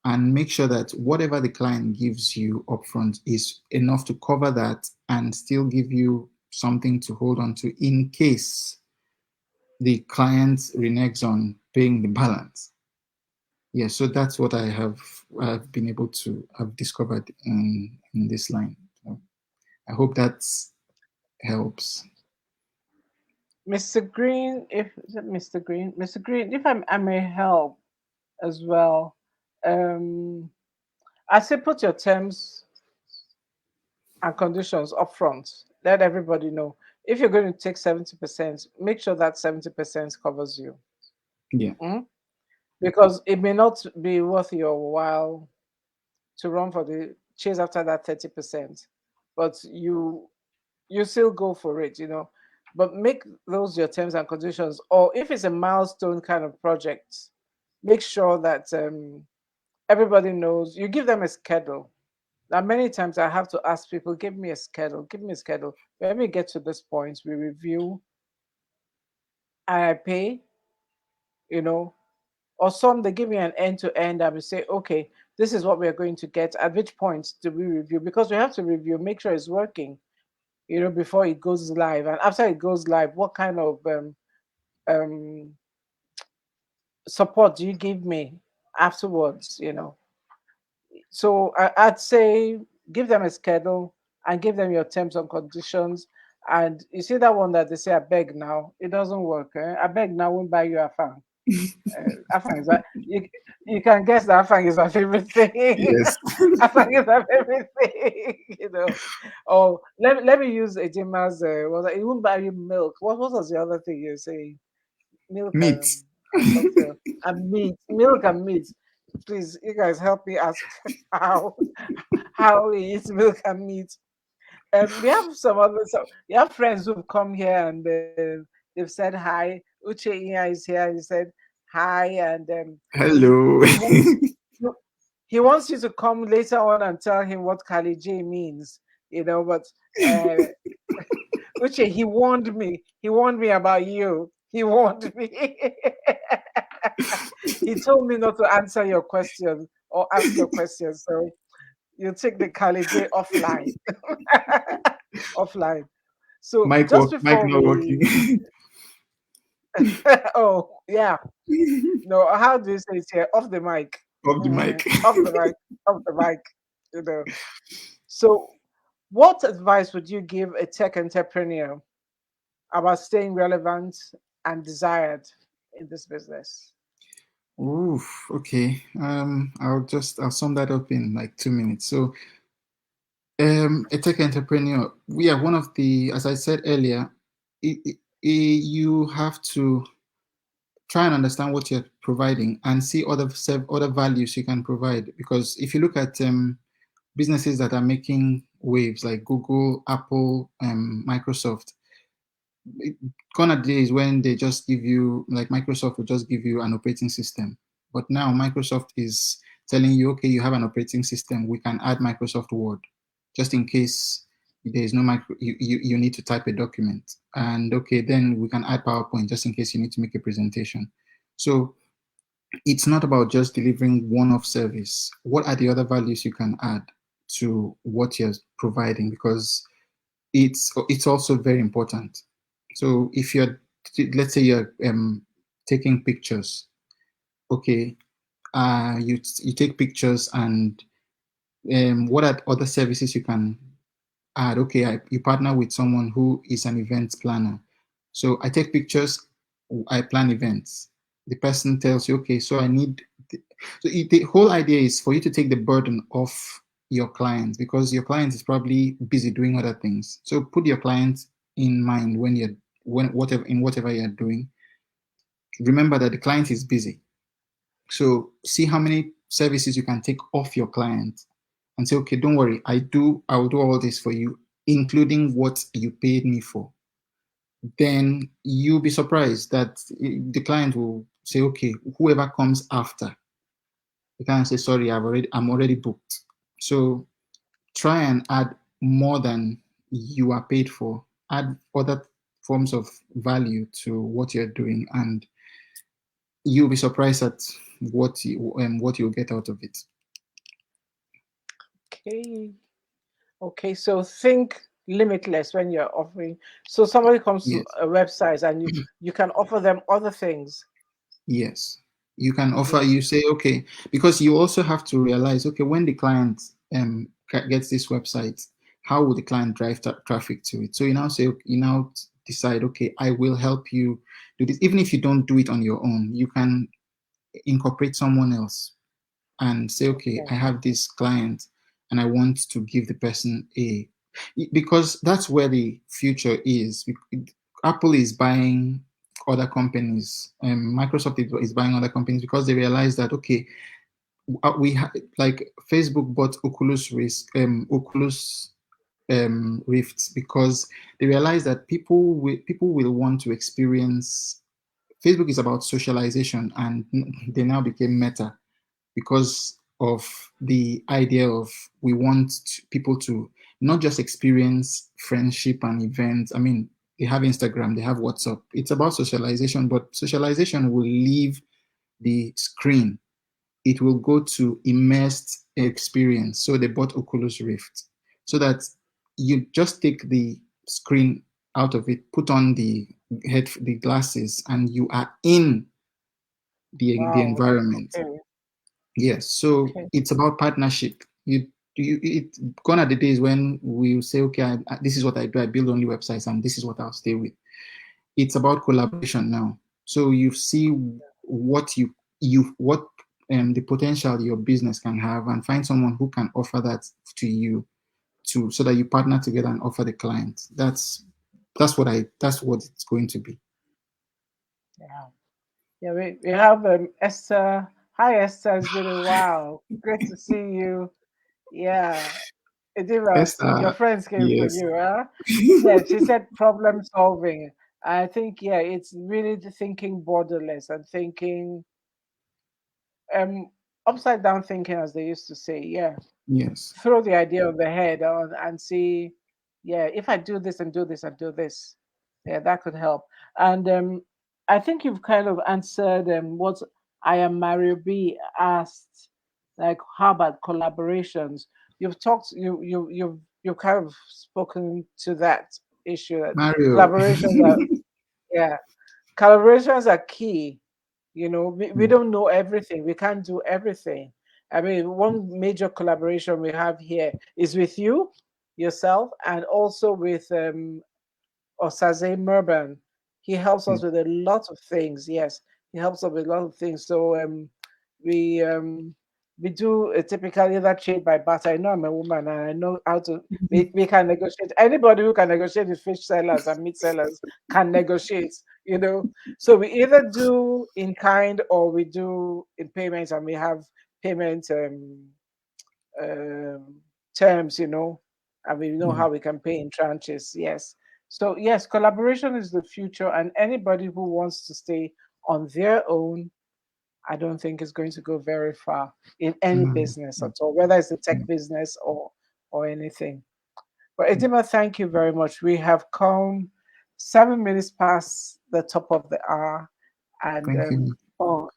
and make sure that whatever the client gives you upfront is enough to cover that and still give you something to hold on to in case the client reneges on paying the balance. Yeah, so that's what I've been able to have discovered in this line. So I hope that helps. Mr. Green, if is it Mr. Green? Mr. Green, if I may help as well, um, I say put your terms and conditions up front. Let everybody know. If you're going to take 70%, make sure that 70% covers you. Yeah. Mhm. Because it may not be worth your while to run for the chase after that 30%, but you still go for it. But make those your terms and conditions, or if it's a milestone kind of project, make sure that everybody knows. You give them a schedule. Now, many times I have to ask people, give me a schedule. When we get to this point, we review and I pay, you know, Or some they give you an end to end and we say, okay, this is what we're going to get. At which point do we review? Because we have to review, make sure it's working, before it goes live. And after it goes live, what kind of um, support do you give me afterwards? So I'd say give them a schedule and give them your terms and conditions. And you see that one that they say, I beg now, it doesn't work. I beg now, won't buy you a fan. Afang is you can guess that Afang is my favorite thing. Yes. Afang is my favorite thing, Oh, let me use Ejima's, it won't buy you milk. What was the other thing you say? Milk Meat. and something and meat, milk and meat. Please, you guys help me ask how how he eats milk and meat. We have you have friends who've come here and they've said hi. Uche Iya is here. He said hi, and Hello. he wants he wants you to come later on and tell him what Kali J means. But uh, Uche, he warned me. He warned me about you. He warned me. He told me not to answer your question or ask your questions. So you take the Kali J offline. Offline. So just Mic before not working. we, oh yeah, no, how do you say it here? Off the mic, Off the mic. off the mic, off the mic. You know. So, what advice would you give a tech entrepreneur about staying relevant and desired in this business? Oof, okay. I'll sum that up in like 2 minutes. So, a tech entrepreneur, we are one of the, as I said earlier, you have to try and understand what you're providing and see other values you can provide. Because if you look at businesses that are making waves like Google, Apple, Microsoft, gone are the days when they just give you, like Microsoft will just give you an operating system. But now Microsoft is telling you, okay, you have an operating system, we can add Microsoft Word just in case there is no you need to type a document. And okay, then we can add PowerPoint just in case you need to make a presentation. So it's not about just delivering one-off service. What are the other values you can add to what you're providing? Because it's also very important. So if you're, let's say you're taking pictures, okay, you take pictures and what are other services you can add? Okay, you partner with someone who is an event planner. So I take pictures, I plan events. The person tells you, okay, so I need. The whole idea is for you to take the burden off your client because your client is probably busy doing other things. So put your client in mind when whatever you're doing. Remember that the client is busy. So see how many services you can take off your client and say, okay, don't worry, I will do all this for you, including what you paid me for. Then you'll be surprised that the client will say, okay, whoever comes after, you can't say, sorry, I'm already booked. So try and add more than you are paid for. Add other forms of value to what you're doing, and you'll be surprised at what you'll get out of it. Okay. Okay. So think limitless when you're offering. So somebody comes to Yes. a website and you can offer them other things. Yes, you can offer. Yeah. You say okay, because you also have to realize, okay, when the client gets this website, how will the client drive traffic to it? So you now say, you now decide, okay, I will help you do this. Even if you don't do it on your own, you can incorporate someone else and say, okay, I Okay. have this client and I want to give the person a, because that's where the future is. Apple is buying other companies, Microsoft is buying other companies because they realize that, okay, like Facebook bought Oculus Rifts because they realize that people will want to experience. Facebook is about socialization, and they now became Meta because of the idea of we want people to not just experience friendship and events. I mean, they have Instagram, they have WhatsApp. It's about socialization, but socialization will leave the screen, it will go to immersed experience. So they bought Oculus Rift so that you just take the screen out of it, put on the glasses, and you are in the Wow. environment. Okay. Yes, so Okay. it's about partnership. It gone are the days when we say, okay, this is what I do. I build only websites, and this is what I'll stay with. It's about collaboration now. So you see what what the potential your business can have, and find someone who can offer that to you, to so that you partner together and offer the client. That's what it's going to be. Yeah. Yeah, we have Esther. Hi, Esther. It's been a while. Great to see you. Yeah. Edima, your Esther, friends came for yes. you, huh? Yeah, she said problem solving. I think, yeah, it's really the thinking borderless and thinking um upside down thinking, as they used to say. Yeah, Yes. throw the idea on the head on and see, yeah, if I do this and do this and do this, yeah, that could help. And I think you've kind of answered what I am Mario B asked, like how about collaborations? You've talked, you've kind of spoken to that issue that Mario. collaborations are, yeah, collaborations are key. We don't know everything. We can't do everything. I mean, one major collaboration we have here is with you, yourself, and also with Osaze Merban. He helps us with a lot of things. Yes, he helps us with a lot of things. So we um, we do a typical either trade by barter. I know I'm a woman and I know how to. We can negotiate. Anybody who can negotiate with fish sellers and meat sellers can negotiate. So we either do in kind or we do in payments, and we have payment um, terms, and we know Yeah. how we can pay in tranches. Yes. So, yes, collaboration is the future, and anybody who wants to stay on their own, I don't think is going to go very far in any Mm, business at all, whether it's a tech mm, business or anything. But Edima, thank you very much. We have come 7 minutes past the top of the hour, and thank you. oh,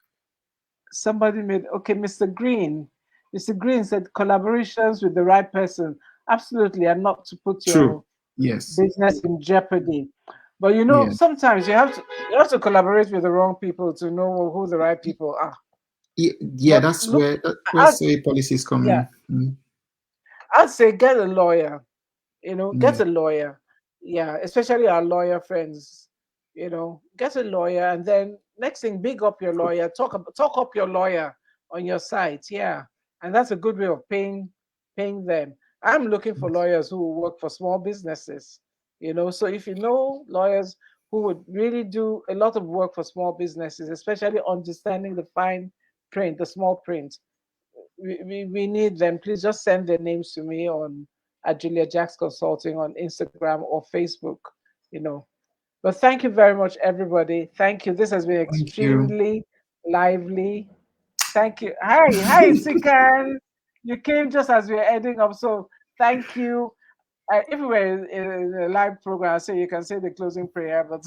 somebody made okay, Mr. Green. Mr. Green said collaborations with the right person, absolutely, and not to put True. your Yes. business in jeopardy. But Yes. sometimes you have to collaborate with the wrong people to know who the right people are. Yeah, But that's look, where I, say policies come yeah, in. Mm, I'd say get a lawyer. Get yeah. a lawyer. Yeah, especially our lawyer friends. Get a lawyer, and then next thing, big up your lawyer. Talk up your lawyer on your site. Yeah, and that's a good way of paying them. I'm looking for Yes. lawyers who will work for small businesses. So if you know lawyers who would really do a lot of work for small businesses, especially understanding the fine print, the small print, we need them. Please just send their names to me on at Julia Jacks Consulting on Instagram or Facebook. You know. But thank you very much, everybody. Thank you. This has been Thank you. extremely lively. Thank you. Hi, Sikan. You came just as we were ending up. So thank you. If we were in a live program, so you can say the closing prayer. But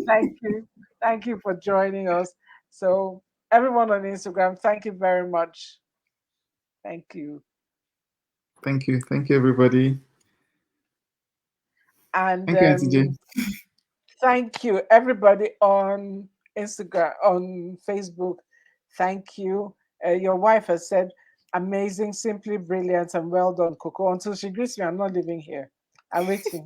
thank you. Thank you for joining us. So everyone on Instagram, thank you very much. Thank you. Thank you. Thank you, everybody. And Thank you, Auntie Jane. thank you, everybody on Instagram, on Facebook. Thank you. Your wife has said, amazing, simply brilliant, and well done, Coco. Until she greets me, I'm not living here. I'm waiting.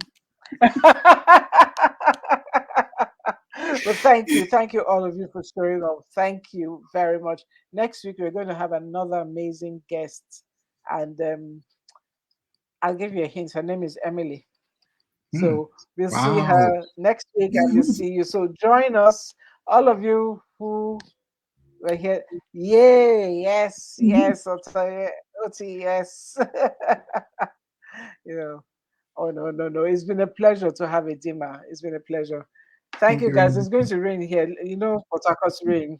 But thank you. Thank you, all of you, for showing up. Thank you very much. Next week, we're going to have another amazing guest. And I'll give you a hint. Her name is Emily. Hmm. So we'll see Wow. her next week and we'll see you. So join us, all of you who were here. Yay, yes, yes, Oti, Oti, yes. you know, oh no, no, no. It's been a pleasure to have Edima. It's been a pleasure. Thank Thank you you very guys. It's much. going to rain here. Port Harcourt's rain.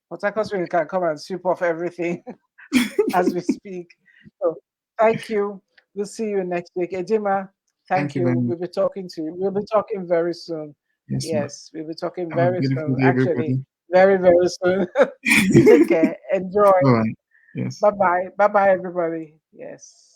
Port Harcourt's rain can come and sweep off everything as we speak. So thank you. We'll see you next week. Ejima, Thank thank you you. very We'll much. be talking to you. We'll be talking very soon. Yes, ma'am. Yes, we'll be talking Have a very beautiful soon. day, Actually, everybody. very, very soon. Take care. Enjoy. All right. Yes. Bye bye. Bye bye, everybody. Yes.